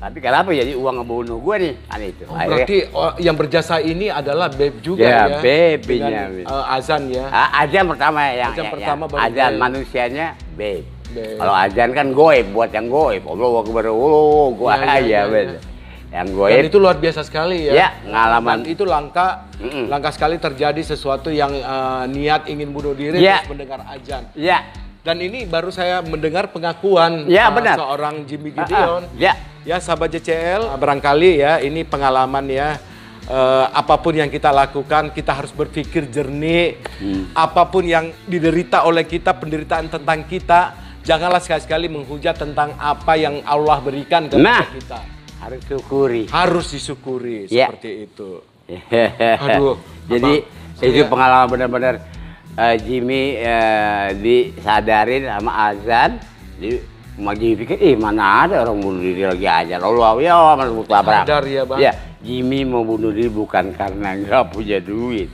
Speaker 1: Tapi kenapa jadi uang ngebunuh gue nih? Aneh itu.
Speaker 2: Berarti yang berjasa ini adalah Beb juga ya?
Speaker 1: Beb Benyamin.
Speaker 2: Azan ya?
Speaker 1: Azan pertama azan manusianya Beb. Kalau azan kan goib, buat yang goib. Allah Akbar, gue aja bener. Yang goib.
Speaker 2: Dan itu luar biasa sekali ya?
Speaker 1: Ya, pengalaman.
Speaker 2: Dan itu langka sekali terjadi sesuatu yang niat ingin bunuh diri terus mendengar azan.
Speaker 1: Ya.
Speaker 2: Dan ini baru saya mendengar pengakuan seorang Jimmy Gideon. Ya sahabat JCL, barangkali ya ini pengalaman ya. Apapun yang kita lakukan, kita harus berpikir jernih. Apapun yang diderita oleh kita, penderitaan tentang kita, janganlah sekali-sekali menghujat tentang apa yang Allah berikan kepada kita.
Speaker 1: Harus syukuri.
Speaker 2: Harus disyukuri, seperti itu.
Speaker 1: Aduh. Jadi itu pengalaman benar-benar Jimmy disadarin sama azan. Jimmy pikir, mana ada orang bunuh diri lagi azan. Allah ya, masuk tabrak.
Speaker 2: Sadar ya Bang.
Speaker 1: Ya, Jimmy mau bunuh diri bukan karena nggak punya duit.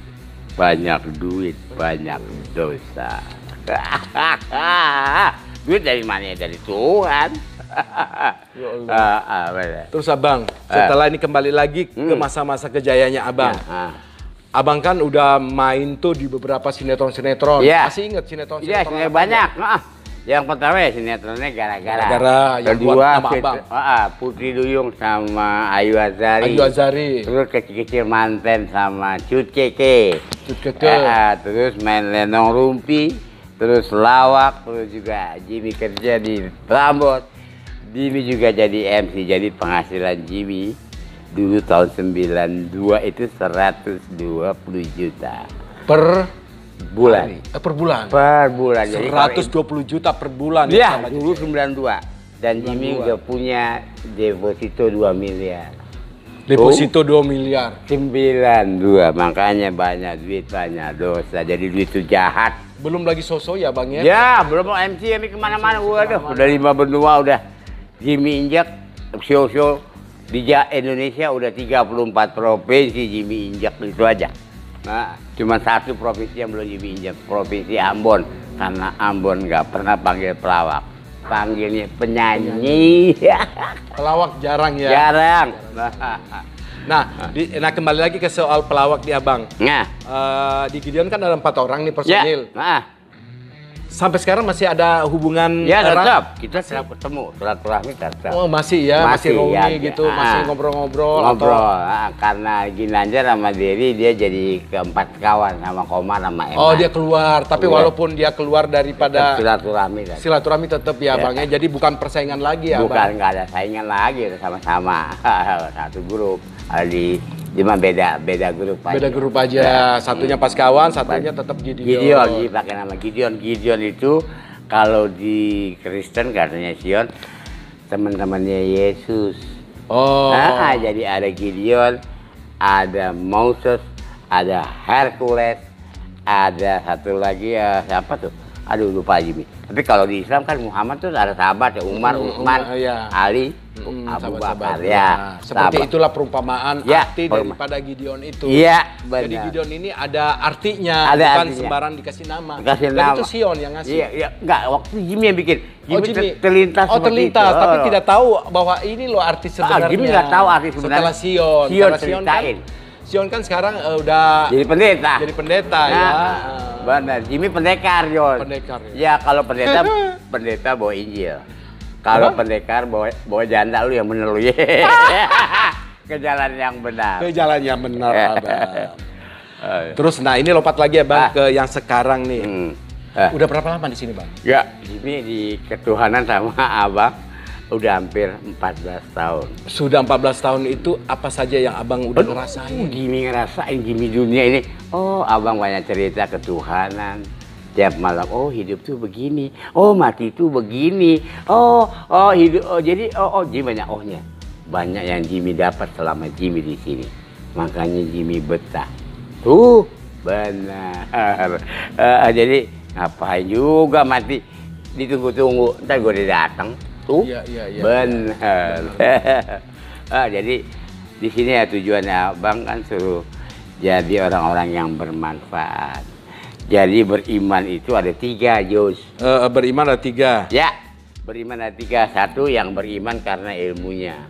Speaker 1: Banyak duit, banyak dosa. Duit dari mana? Dari Tuhan.
Speaker 2: Ya Allah. Terus Abang, setelah ini kembali lagi ke masa-masa kejayaannya Abang. Abang kan udah main tuh di beberapa sinetron-sinetron. Masih inget sinetron-sinetron?
Speaker 1: Iya, sinetron banyak. Yang pertama ya sinetronnya gara-gara.
Speaker 2: Yang buat nama Abang.
Speaker 1: Putri Duyung sama Ayu Azari. Terus kecil-kecil manten sama Cut Keke. Terus main lenong rumpi terus lawak, terus juga Jimmy kerja di Prambors. Jimmy juga jadi MC, jadi penghasilan Jimmy dulu tahun 92 itu 120 juta.
Speaker 2: Per
Speaker 1: bulan.
Speaker 2: Per bulan?
Speaker 1: Per bulan.
Speaker 2: 120 juta per bulan.
Speaker 1: Iya, dulu 92. Dan Jimmy udah punya deposito 2 miliar.
Speaker 2: Deposito 2 miliar.
Speaker 1: 92, makanya banyak duit, banyak dosa. Jadi duit itu jahat.
Speaker 2: Belum lagi sosok ya Bang ya?
Speaker 1: Ya, belum mau MC ini kemana-mana. Waduh, udah 5 benua udah Jimmy injak show-show di Indonesia udah 34 provinsi Jimmy injak itu aja. Nah, cuma satu provinsi yang belum Jimmy injak, provinsi Ambon. Karena Ambon nggak pernah panggil pelawak, panggilnya penyanyi.
Speaker 2: Pelawak jarang ya?
Speaker 1: Jarang.
Speaker 2: Nah, kembali lagi ke soal pelawak di Abang.
Speaker 1: Nah,
Speaker 2: di Gideon kan ada 4 orang nih personil.
Speaker 1: Ya, nah.
Speaker 2: Sampai sekarang masih ada hubungan
Speaker 1: ya
Speaker 2: erat?
Speaker 1: tetap, kita selalu ketemu, silaturahmi tetap.
Speaker 2: Oh masih ya, masih romi gitu, masih ngobrol-ngobrol.
Speaker 1: Karena Ginanjar sama Dery dia jadi keempat kawan sama Komar sama Emma.
Speaker 2: Oh dia keluar, tapi walaupun dia keluar daripada
Speaker 1: silaturahmi
Speaker 2: tetap ya Bang ya, jadi bukan persaingan lagi ya
Speaker 1: Bang? Bukan, nggak ada saingan lagi, sama-sama satu grup. Cuma beda grup aja.
Speaker 2: Beda grup aja, satunya pas kawan, satunya tetap Gideon.
Speaker 1: Gideon, pakai nama Gideon. Gideon itu kalau di Kristen katanya Sion, teman-temannya Yesus.
Speaker 2: Oh.
Speaker 1: Nah, jadi ada Gideon, ada Moses, ada Hercules, ada satu lagi siapa tuh? Aduh lupa Jimmy. Tapi kalau di Islam kan Muhammad tuh ada sahabat ya, Umar, Utsman, Ali, Abu Bakar ya.
Speaker 2: Seperti itulah perumpamaan arti daripada Gideon itu.
Speaker 1: Iya, benar.
Speaker 2: Jadi Gideon ini ada artinya, bukan sembarang dikasih nama. Dan itu Sion yang ngasih.
Speaker 1: Iya, enggak, waktu Jimmy yang bikin.
Speaker 2: Jimmy
Speaker 1: terlintas
Speaker 2: terlintas, tapi tidak tahu bahwa ini loh arti sebenarnya.
Speaker 1: Jimmy nggak tahu arti sebenarnya.
Speaker 2: Setelah Sion. Sion kan sekarang udah
Speaker 1: jadi pendeta.
Speaker 2: Jadi pendeta ya.
Speaker 1: Benar, Jimmy pendekar, Jon.
Speaker 2: Pendekar.
Speaker 1: Ya, kalau pendeta bawa Injil. Kalau pendekar bawa janda lu yang bener lu ya. Ke jalan yang benar.
Speaker 2: Ke jalan yang benar, Abang. Terus ini lompat lagi ya, Bang, ke yang sekarang nih. Udah berapa lama di sini, Bang?
Speaker 1: Ya, Jimmy di ketuhanan sama Abang udah hampir 14 tahun.
Speaker 2: Sudah 14 tahun itu apa saja yang Abang udah ngerasain?
Speaker 1: Jimmy ngerasain, Jimmy dunia ini. Oh, Abang banyak cerita ketuhanan. Tiap malam, oh hidup tuh begini. Oh, mati tuh begini. Oh hidup. Jadi Jimmy banyak ohnya. Banyak yang Jimmy dapat selama Jimmy di sini. Makanya Jimmy betah. Tuh, benar. Jadi ngapain juga mati? Ditunggu-tunggu, ntar gue datang. Tuh,
Speaker 2: iya.
Speaker 1: benar. Jadi di sini ya tujuannya Abang kan suruh jadi orang-orang yang bermanfaat. Jadi beriman itu ada 3, Jos.
Speaker 2: Beriman ada 3.
Speaker 1: Ya, beriman ada 3. Satu yang beriman karena ilmunya.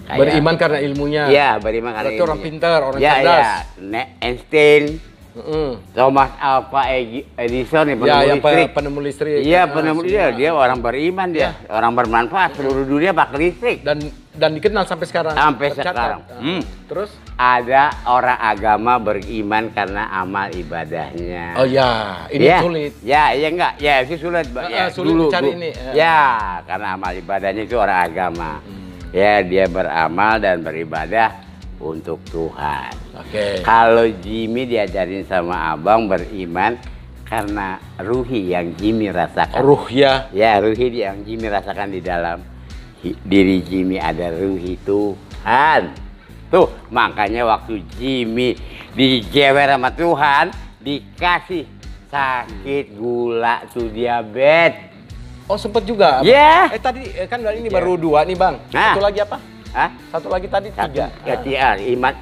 Speaker 2: Beriman karena ilmunya.
Speaker 1: Ya, beriman karena ilmunya.
Speaker 2: Orang pintar, orang cerdas.
Speaker 1: Ya, Einstein. Thomas Alva Edison
Speaker 2: penemu listrik.
Speaker 1: Iya, penemu dia orang beriman dia, orang bermanfaat, seluruh dunia pakai listrik
Speaker 2: dan dikenal sampai sekarang.
Speaker 1: Sampai sekarang.
Speaker 2: Terus
Speaker 1: ada orang agama beriman karena amal ibadahnya.
Speaker 2: Oh ya, ini sulit.
Speaker 1: Ya, enggak. Ya, itu sulit.
Speaker 2: Sulit cari ini.
Speaker 1: Ya, karena amal ibadahnya itu orang agama. Ya, dia beramal dan beribadah untuk Tuhan. Kalau Jimmy diajarin sama Abang beriman karena ruhi yang Jimmy rasakan.
Speaker 2: Ruh ya? Ya,
Speaker 1: ruhi yang Jimmy rasakan di dalam diri Jimmy ada ruhi Tuhan. Tuh, makanya waktu Jimmy dijewer sama Tuhan, dikasih sakit gula tuh diabetes.
Speaker 2: Oh, sempet juga?
Speaker 1: Ya.
Speaker 2: Tadi kan ini baru 2 nih, Bang. Satu lagi apa? Satu lagi tadi 3.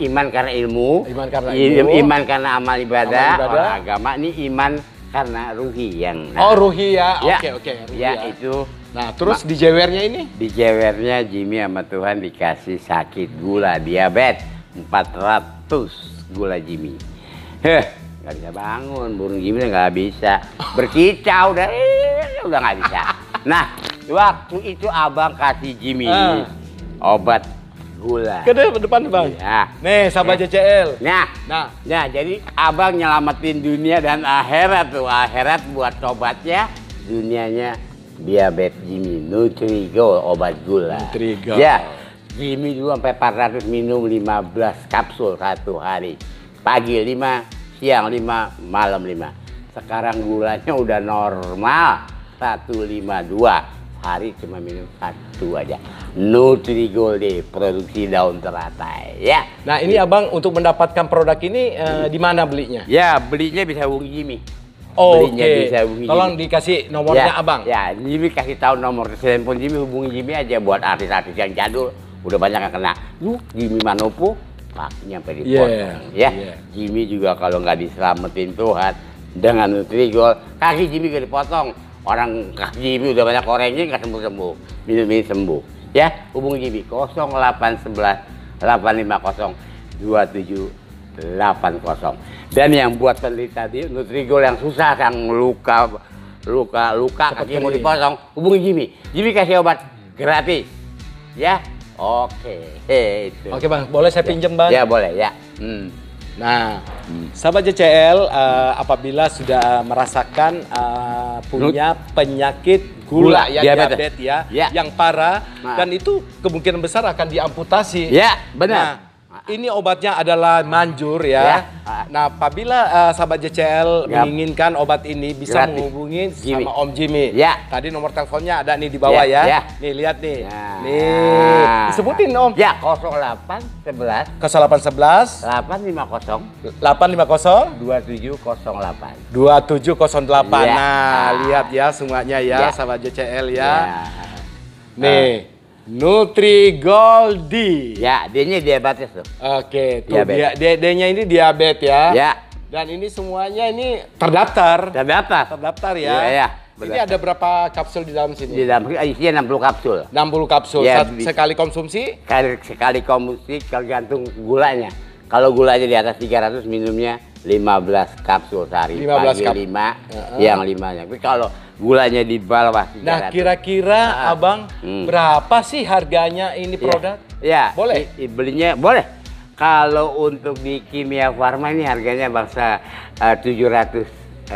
Speaker 1: Iman karena ilmu. Iman karena amal ibadah. Orang agama ini iman karena ruhi yang.
Speaker 2: Ruhi ya. Oke.
Speaker 1: Ya itu.
Speaker 2: Nah, terus dijewernya ini?
Speaker 1: Dijewernya Jimmy sama Tuhan dikasih sakit gula diabetes 400 gula Jimmy. Nggak bisa bangun, burung Jimmy nggak bisa berkicau udah nggak bisa. Nah, waktu itu Abang kasih Jimmy obat gula.
Speaker 2: Ke depan Bang.
Speaker 1: Ya.
Speaker 2: Nih sahabat JCL.
Speaker 1: Nah, jadi abang nyelamatin dunia dan akhirat tuh. Akhirat buat sobatnya, dunianya diabetes Jimmy. Nutrigold, obat gula.
Speaker 2: Nutrigold.
Speaker 1: Ya, Jimmy dulu sampai 400 minum 15 kapsul satu hari. Pagi 5, siang 5, malam 5. Sekarang gulanya udah normal 152. Hari cuma minum 1 aja. Nutrigold produksi daun teratai ya.
Speaker 2: Nah ini abang untuk mendapatkan produk ini di mana belinya?
Speaker 1: Ya belinya bisa hubungi Jimmy.
Speaker 2: Oke. Tolong dikasih nomornya
Speaker 1: ya,
Speaker 2: abang.
Speaker 1: Ya Jimmy kasih tahu nomor telepon Jimmy, hubungi Jimmy aja buat artis-artis yang jadul. Udah banyak yang kena. Jimmy Manopo kakinya sampai dipotong. Jimmy juga kalau nggak diselamatin Tuhan dengan Nutrigold, kaki Jimmy gak dipotong. Orang kaki Jimmy udah banyak orangnya nggak sembuh-sembuh. Minum ini sembuh. Ya, hubungi Jimmy 0811 850 2780. Dan yang buat penderita di Nutrigold yang susah, yang luka kaki mau dipotong, hubungi Jimmy. Jimmy kasih obat gratis. Ya. Oke. Itu.
Speaker 2: Oke Bang, boleh saya pinjam Bang?
Speaker 1: Ya, boleh ya.
Speaker 2: Nah, sahabat JCL, apabila sudah merasakan punya penyakit gula ya, diabetes ya, yang parah, dan itu kemungkinan besar akan diamputasi.
Speaker 1: Ya, benar.
Speaker 2: Nah, ini obatnya adalah manjur ya. Nah, apabila sahabat JCL menginginkan obat ini bisa menghubungi sama Om Jimmy.
Speaker 1: Ya.
Speaker 2: Tadi nomor teleponnya ada nih di bawah ya. Nih lihat nih. Nih, disebutin Om.
Speaker 1: Ya, 0811
Speaker 2: 0811
Speaker 1: 850 2708.
Speaker 2: 2708.
Speaker 1: Ya.
Speaker 2: Nah, lihat ya semuanya ya, sahabat JCL ya. Nih. Nutrigold.
Speaker 1: Ya, D-nya diabetes tuh.
Speaker 2: Oke, tuh D-nya ini diabetes ya.
Speaker 1: Ya.
Speaker 2: Dan ini semuanya ini terdaftar. Terdaftar ya.
Speaker 1: Iya,
Speaker 2: ini ada berapa kapsul di dalam sini?
Speaker 1: Di dalam isinya 60 kapsul.
Speaker 2: 60 kapsul. Ya, sekali konsumsi?
Speaker 1: Sekali konsumsi tergantung gulanya. Kalau gulanya di atas 300 minumnya 15 kapsul sehari.
Speaker 2: 15
Speaker 1: kapsul. 5, yang 5-nya. Tapi kalau gulanya di bawah 300.
Speaker 2: Nah, kira-kira Abang berapa sih harganya ini produk?
Speaker 1: Ya,
Speaker 2: boleh.
Speaker 1: Belinya boleh. Kalau untuk di Kimia Farma ini harganya bangsa 700.000.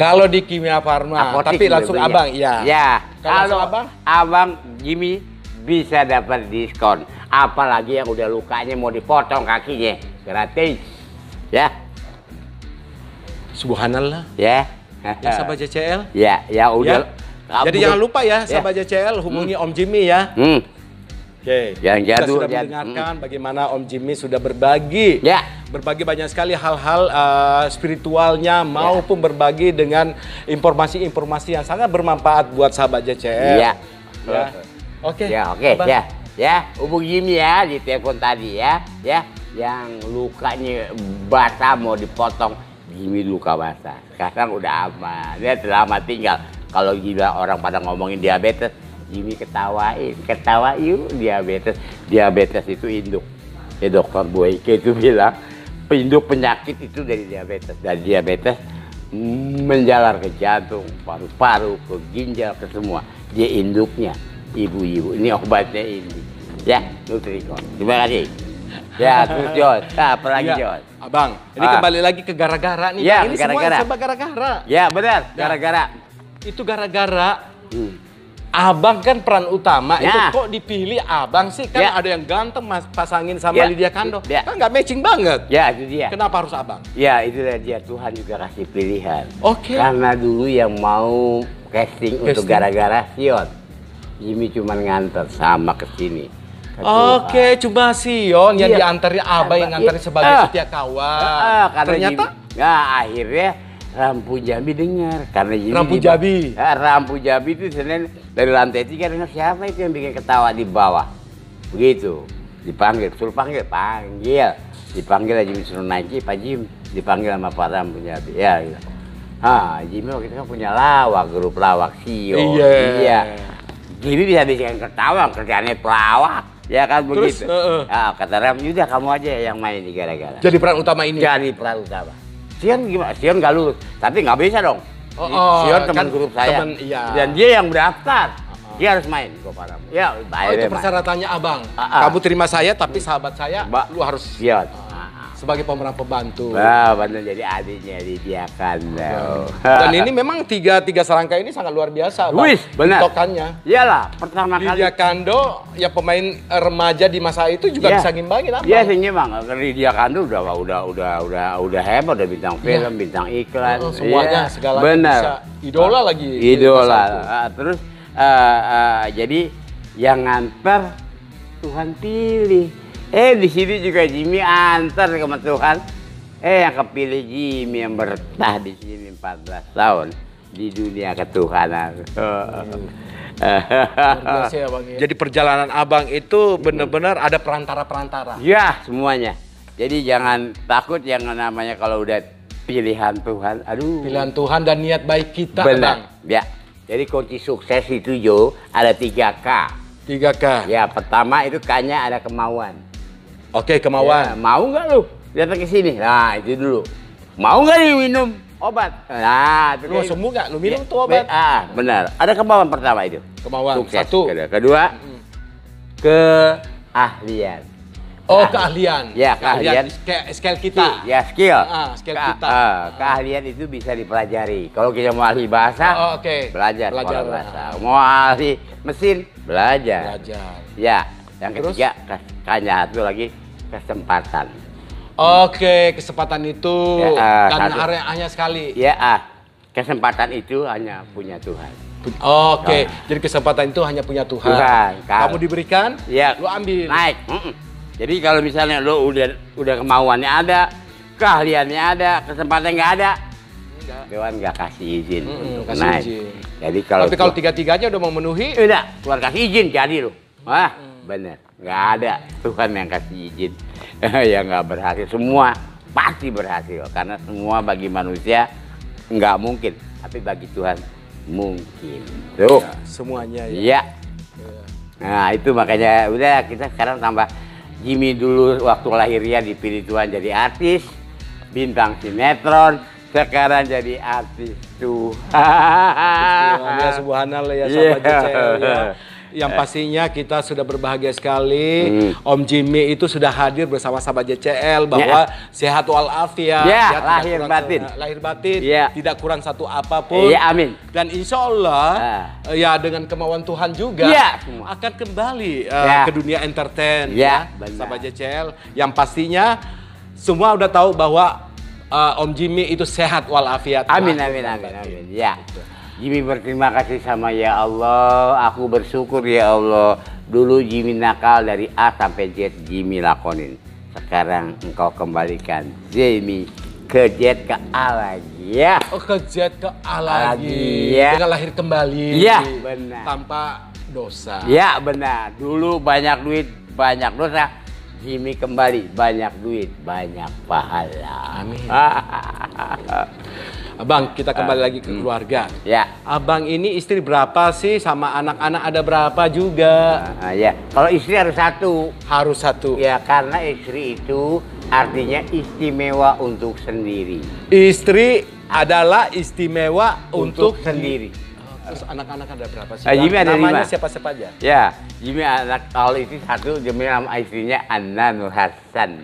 Speaker 2: Kalau di Kimia Farma, tapi langsung Abang, ya.
Speaker 1: Ya,
Speaker 2: kalau
Speaker 1: Abang Jimmy bisa dapat diskon. Apalagi yang udah lukanya mau dipotong kakinya, gratis. Ya.
Speaker 2: Subhanallah.
Speaker 1: Ya.
Speaker 2: Ya sahabat JCL.
Speaker 1: Ya udah.
Speaker 2: Ya. Jadi jangan lupa ya sahabat JCL, hubungi Om Jimmy ya. Oke.
Speaker 1: Yang jadul
Speaker 2: sudah mendengarkan bagaimana Om Jimmy sudah berbagi. Berbagi banyak sekali hal-hal spiritualnya maupun berbagi dengan informasi-informasi yang sangat bermanfaat buat sahabat JCL. Oke.
Speaker 1: Ya, hubungi Jimmy ya di telepon tadi ya. Yang lukanya basah mau dipotong, Jimmy luka basah. Sekarang udah aman. Dia selamat tinggal. Kalau gila orang pada ngomongin diabetes, Jimmy ketawain yuk diabetes. Diabetes itu induk. Ya dokter Boyke itu bilang, induk penyakit itu dari diabetes. Dan diabetes menjalar ke jantung, paru-paru, ke ginjal, ke semua. Dia induknya, ibu-ibu. Ini obatnya ini. Ya, Nutrigold. Terima kasih. Ya, terus Jos. Apa lagi Jos?
Speaker 2: Abang, ini kembali lagi ke gara-gara nih.
Speaker 1: Ya,
Speaker 2: ini
Speaker 1: gara-gara.
Speaker 2: semua serba gara-gara.
Speaker 1: Ya, benar. Gara-gara.
Speaker 2: Itu gara-gara Abang kan peran utama. Itu kok dipilih Abang sih? Kan ada yang ganteng pasangin sama Lydia Kando. Kan nggak matching banget.
Speaker 1: Ya, itu dia.
Speaker 2: Kenapa harus Abang?
Speaker 1: Ya, itu dia. Tuhan juga kasih pilihan.
Speaker 2: Oke.
Speaker 1: Karena dulu yang mau casting untuk gara-gara Sion, Jimmy cuma nganter sama ke sini.
Speaker 2: Oke, cuma Sion yang diantarin Abang yang nganterin sebagai setia kawan.
Speaker 1: Ternyata akhirnya Rampu Jambi dengar karena Jimmy Rampu Jambi itu Senin dari lantai 3 dengar siapa itu yang bikin ketawa di bawah. Begitu. Dipanggil Jimmy suruh naik Pak Jim, dipanggil sama Pak Rampu Jambi. Ya gitu. Jimmy waktu itu kan punya lawak, grup lawak Sion. Iya. Jimmy bisa bikin ketawa, kerjaannya pelawak. Ya kan begitu. Kata Ram, udah kamu aja yang main di gara-gara.
Speaker 2: Jadi peran utama ini.
Speaker 1: Jadi peran utama. Sion gimana? Sion nggak lulus, tapi nggak bisa dong. Sion teman grup saya. Dan dia yang mendaftar. Dia harus main Go Paramore. Ya,
Speaker 2: itu persyaratannya abang. Kamu terima saya tapi sahabat saya, lu harus
Speaker 1: siap.
Speaker 2: Sebagai pemeran pembantu.
Speaker 1: Wah, benar jadi adiknya Lydia Kandou.
Speaker 2: Dan ini memang tiga serangkai ini sangat luar biasa.
Speaker 1: Wih, benar.
Speaker 2: Tokannya.
Speaker 1: Iyalah, pertama kali.
Speaker 2: Lydia Kandou, ya pemain remaja di masa itu juga bisa ngimbangin abang.
Speaker 1: Iya, ngimbang. Lydia Kandou udah hebat, udah bintang film, bintang iklan.
Speaker 2: Semuanya, segalanya
Speaker 1: benar.
Speaker 2: bisa. Idola lagi.
Speaker 1: Idola. Terus jadi yang nganter Tuhan pilih. Di sini juga Jimmy antar sama Tuhan. Yang kepilih Jimmy yang bertah di sini 14 tahun di dunia ketuhanan.
Speaker 2: Biasa ya, Bang, ya? Jadi perjalanan abang itu benar-benar ada perantara-perantara.
Speaker 1: Ya, semuanya. Jadi jangan takut yang namanya kalau udah pilihan Tuhan. Aduh.
Speaker 2: Pilihan Tuhan dan niat baik kita,
Speaker 1: benar. Bang. Ya. Jadi kunci sukses itu ada 3K.
Speaker 2: 3K.
Speaker 1: Ya, pertama itu K-nya ada kemauan.
Speaker 2: Oke, kemauan.
Speaker 1: Ya, mau nggak lu datang ke sini? Nah, itu dulu. Mau nggak nih minum obat? Nah, itu
Speaker 2: lu sembuh nggak? Lu minum tuh obat?
Speaker 1: Benar. Ada kemauan pertama itu.
Speaker 2: Kemauan.
Speaker 1: Sukses.
Speaker 2: Satu.
Speaker 1: Kedua, keahlian.
Speaker 2: Oh, keahlian.
Speaker 1: Ya, keahlian.
Speaker 2: Skill kita.
Speaker 1: Ya, skill.
Speaker 2: Skill kita.
Speaker 1: Keahlian itu bisa dipelajari. Kalau kita mau ahli bahasa, belajar bahasa. Mau ahli mesin, belajar. Ya, yang ketiga, kayaknya satu lagi kesempatan.
Speaker 2: Oke, kesempatan itu dan hanya sekali.
Speaker 1: Ya, kesempatan itu hanya punya Tuhan.
Speaker 2: Oke, jadi kesempatan itu hanya punya Tuhan. Kamu diberikan,
Speaker 1: ya,
Speaker 2: lu ambil.
Speaker 1: Naik. Jadi kalau misalnya lo udah kemauannya ada, keahliannya ada, kesempatan nggak ada, Tuhan nggak kasih izin untuk naik. Jadi
Speaker 2: tapi kalau tiga-tiganya udah memenuhi,
Speaker 1: udah Tuhan kasih izin jadi lo. Wah, bener. Nggak ada Tuhan yang kasih izin. Ya nggak berhasil. Semua pasti berhasil karena semua bagi manusia nggak mungkin, tapi bagi Tuhan mungkin. Tuh.
Speaker 2: Ya, semuanya ya.
Speaker 1: Iya. Nah itu makanya udah kita sekarang tambah. Jimmy dulu waktu lahirnya dipilih Tuhan jadi artis, bintang sinetron, sekarang jadi artis Tuhan.
Speaker 2: Ya subhanallah ya sahabat JCL ya. Yang pastinya kita sudah berbahagia sekali. Om Jimmy itu sudah hadir bersama sahabat JCL bahwa sehat walafiat.
Speaker 1: Ya, lahir batin.
Speaker 2: Tidak kurang satu apapun.
Speaker 1: Ya, amin.
Speaker 2: Dan insya Allah ya dengan kemauan Tuhan juga akan kembali ke dunia entertain ya, sahabat JCL. Yang pastinya semua udah tahu bahwa Om Jimmy itu sehat walafiat.
Speaker 1: Amin. Ya. Jimmy berterima kasih sama ya Allah, aku bersyukur ya Allah. Dulu Jimmy nakal dari A sampai Z Jimmy lakonin. Sekarang engkau kembalikan Jimmy ke Z ke A lagi ya.
Speaker 2: Oh, ke Z ke A lagi ya. Dengan lahir kembali.
Speaker 1: Ya benar.
Speaker 2: Tanpa dosa.
Speaker 1: Ya benar. Dulu banyak duit, banyak dosa. Jimmy kembali banyak duit, banyak pahala.
Speaker 2: Amin. Abang, kita kembali lagi ke keluarga.
Speaker 1: Ya.
Speaker 2: Abang ini istri berapa sih? Sama anak-anak ada berapa juga?
Speaker 1: Ya. Kalau istri harus satu.
Speaker 2: Harus satu.
Speaker 1: Ya, karena istri itu artinya istimewa untuk sendiri.
Speaker 2: Istri adalah istimewa untuk
Speaker 1: sendiri.
Speaker 2: Terus anak-anak ada berapa sih?
Speaker 1: Jimmy ada
Speaker 2: namanya
Speaker 1: 5.
Speaker 2: Siapa-siapa aja?
Speaker 1: Ya, Jimmy anak kalau itu satu, Jimmy nama istrinya Anna Nur Hasan.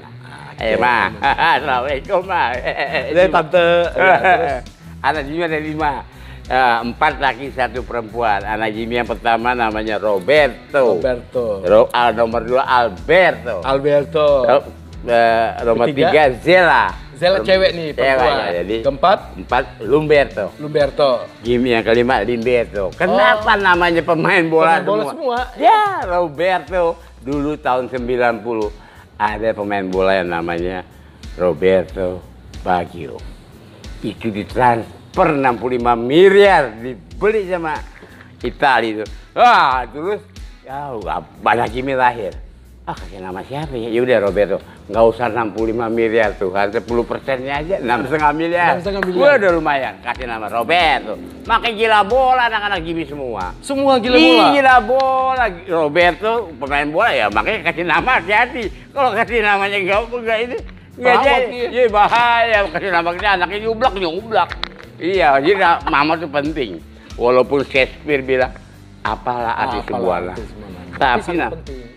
Speaker 1: Ma, assalamualaikum ma.
Speaker 2: Tante.
Speaker 1: Anak Jimmy ada 5. 4 laki 1 perempuan. Anak Jimmy yang pertama namanya Roberto. Nomor 2 Alberto. Nomor 3 Zela.
Speaker 2: Zela cewek nih, perempuan.
Speaker 1: Jadi
Speaker 2: keempat
Speaker 1: Lumberto. Jimmy yang kelima Limberto. Kenapa namanya pemain bola semua? Ya, Roberto. Dulu tahun 90 ada pemain bola yang namanya Roberto Baggio. Itu ditransfer 65 miliar, dibeli sama Italia itu. Terus banyak Jimmy lahir. Kasih nama siapa ya? Yaudah Roberto, nggak usah 65 miliar Tuhan, 10%-nya aja 6,5 miliar. Udah lumayan, kasih nama Roberto. Makin gila bola anak-anak Jimmy semua.
Speaker 2: Semua gila bola?
Speaker 1: Gila bola. Roberto pemain bola ya, makanya kasih nama hati-hati. Kalau kasih namanya enggak ini, enggak jadi. Iya bahaya, kasih nama kita anaknya nyublak. Iya, jadi mama tuh penting. Walaupun Shakespeare bilang, apalah arti sebuah nama. Tapi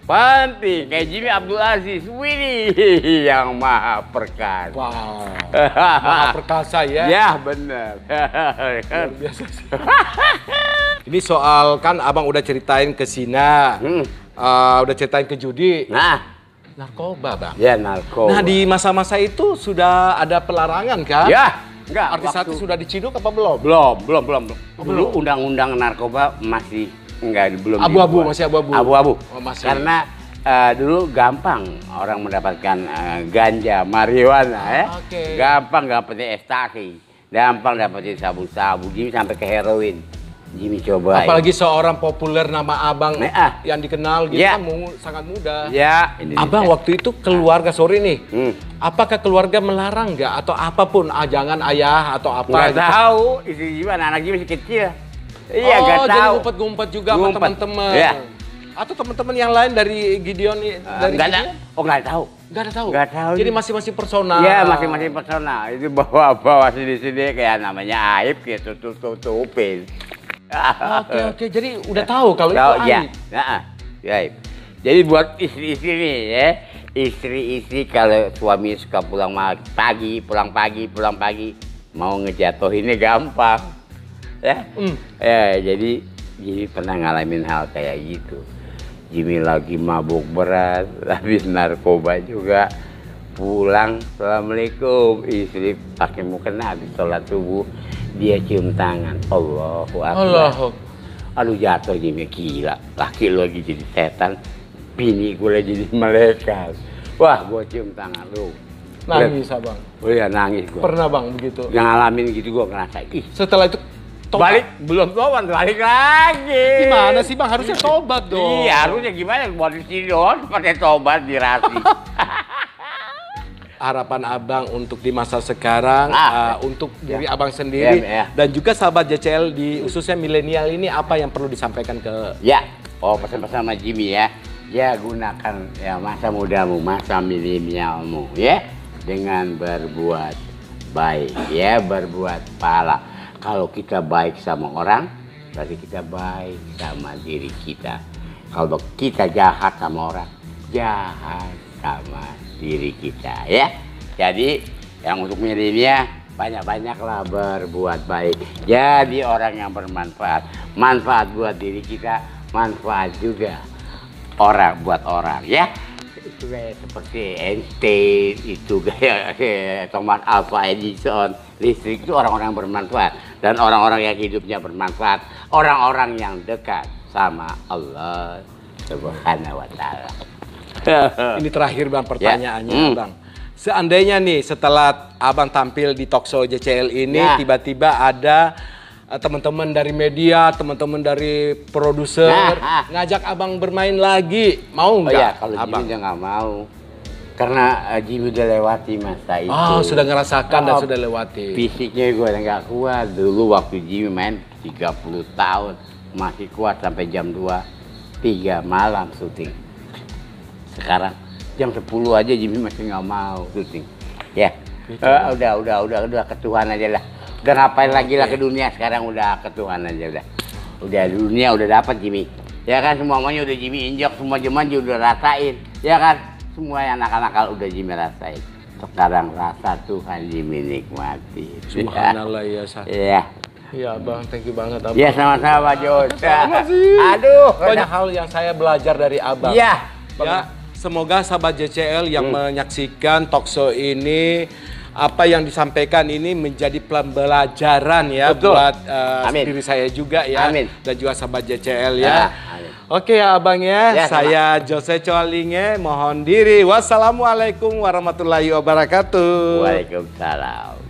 Speaker 1: penting. Kayak Jimmy Abdul Aziz, Widih, yang maha perkasa.
Speaker 2: Wow, maha perkasa ya?
Speaker 1: Ya benar.
Speaker 2: Luar biasa sih. Ini soal kan abang udah ceritain ke Sina, udah ceritain ke judi. Narkoba bang.
Speaker 1: Ya narkoba.
Speaker 2: Nah di masa-masa itu sudah ada pelarangan kan?
Speaker 1: Ya. Enggak.
Speaker 2: Artis-artis sudah diciduk apa belum?
Speaker 1: Belum. Dulu undang-undang narkoba masih belum.
Speaker 2: Abu-abu, masih abu-abu.
Speaker 1: Abu-abu.
Speaker 2: Oh, masih.
Speaker 1: Karena dulu gampang orang mendapatkan ganja, marijuana ya. Gampang dapetin ekstasi, gampang dapetin sabu-sabu, Jimmy sampai ke heroin. Jimmy coba.
Speaker 2: Apalagi seorang populer nama abang yang dikenal gitu kan sangat mudah.
Speaker 1: Ya.
Speaker 2: Abang waktu itu keluarga nih. Apakah keluarga melarang nggak atau apapun jangan ayah atau apa?
Speaker 1: Nggak tahu. Istri Jimmy, anak-anak Jimmy masih kecil. Iya nggak tahu.
Speaker 2: Jadi ngumpet-ngumpet juga sama teman-teman.
Speaker 1: Ya.
Speaker 2: Atau teman-teman yang lain dari Gideon dari
Speaker 1: nggak ada. Oh nggak tahu.
Speaker 2: Nggak tahu. Jadi masing-masing personal.
Speaker 1: Iya masing-masing personal. Itu bawa sini-sini kayak namanya aib gitu tutupin.
Speaker 2: Oke. Jadi udah tahu kalau itu aib.
Speaker 1: Ya. Jadi buat istri-istri nih ya, istri-istri kalau suami suka pulang pagi, mau ngejatuhinnya gampang. Ya. Ya, jadi pernah ngalamin hal kayak gitu. Jimmy lagi mabuk berat, habis narkoba juga. Pulang, assalamualaikum, istri pakai mukena habis sholat subuh, dia cium tangan, Allahu Akbar. Aduh jatuh Jimmy, gila, laki lu lagi jadi setan, bini gue lagi jadi malaikat. Wah, gue cium tangan lu.
Speaker 2: Nangis abang?
Speaker 1: Oh iya nangis gue.
Speaker 2: Pernah bang begitu?
Speaker 1: Yang ngalamin gitu gue ngerasa,
Speaker 2: setelah itu tobat?
Speaker 1: Balik, belum tobat, balik lagi.
Speaker 2: Gimana sih bang, harusnya tobat dong.
Speaker 1: Iya harusnya gimana, buat di sini doang, pakai tobat dirasi.
Speaker 2: Harapan abang untuk di masa sekarang, untuk diri abang sendiri dan juga sahabat JCL di khususnya milenial ini apa yang perlu disampaikan ke?
Speaker 1: Ya, pesan-pesan sama Jimmy ya. Ya gunakan ya masa mudamu, masa milenialmu ya dengan berbuat baik ya, berbuat pahala. Kalau kita baik sama orang, berarti kita baik sama diri kita. Kalau kita jahat sama orang, jahat sama diri kita ya. Jadi yang untuk milenial banyak-banyaklah berbuat baik. Jadi orang yang bermanfaat. Manfaat buat diri kita, manfaat juga buat orang ya. Itu kayak seperti Einstein, itu kayak Thomas Alva Edison. Listrik itu orang-orang bermanfaat. Dan orang-orang yang hidupnya bermanfaat, orang-orang yang dekat sama Allah Subhanahu wa Ta'ala.
Speaker 2: Ini terakhir bang pertanyaannya bang. Seandainya nih setelah abang tampil di talkshow JCL ini tiba-tiba ada teman-teman dari media, teman-teman dari produser ngajak abang bermain lagi, mau nggak?
Speaker 1: Oh ya, kalau Jimmy dia nggak mau. Karena Jimmy udah lewati masa itu.
Speaker 2: Oh, sudah ngerasakan dan sudah lewati.
Speaker 1: Fisiknya gue udah nggak kuat. Dulu waktu Jimmy main 30 tahun masih kuat sampai jam 2, 3 malam syuting. Sekarang jam 10 aja Jimmy masih nggak mau syuting. Ya, udah ke Tuhan aja lah. Udah ngapain lagi lah ke dunia, sekarang udah ke Tuhan aja udah. Udah dunia udah dapat Jimmy. Ya kan semuanya udah Jimmy injak, semua jemaah udah rasain. Ya kan semua yang nakal-nakal udah Jimmy rasain. Sekarang rasa Tuhan Jimmy nikmati.
Speaker 2: Subhanallah ya Sah.
Speaker 1: Iya.
Speaker 2: Iya bang, thank you banget abang.
Speaker 1: Iya sama-sama Jos.
Speaker 2: Makasih.
Speaker 1: Aduh,
Speaker 2: banyak hal yang saya belajar dari abang.
Speaker 1: Iya.
Speaker 2: Ya, semoga sahabat JCL yang menyaksikan talkshow ini, apa yang disampaikan ini menjadi pembelajaran ya. Betul. Buat diri saya juga ya. Amin. Dan juga sahabat JCL ya. Amin. Oke ya abang ya, saya Jose Coalinge mohon diri. Wassalamualaikum warahmatullahi wabarakatuh.
Speaker 1: Waalaikumsalam.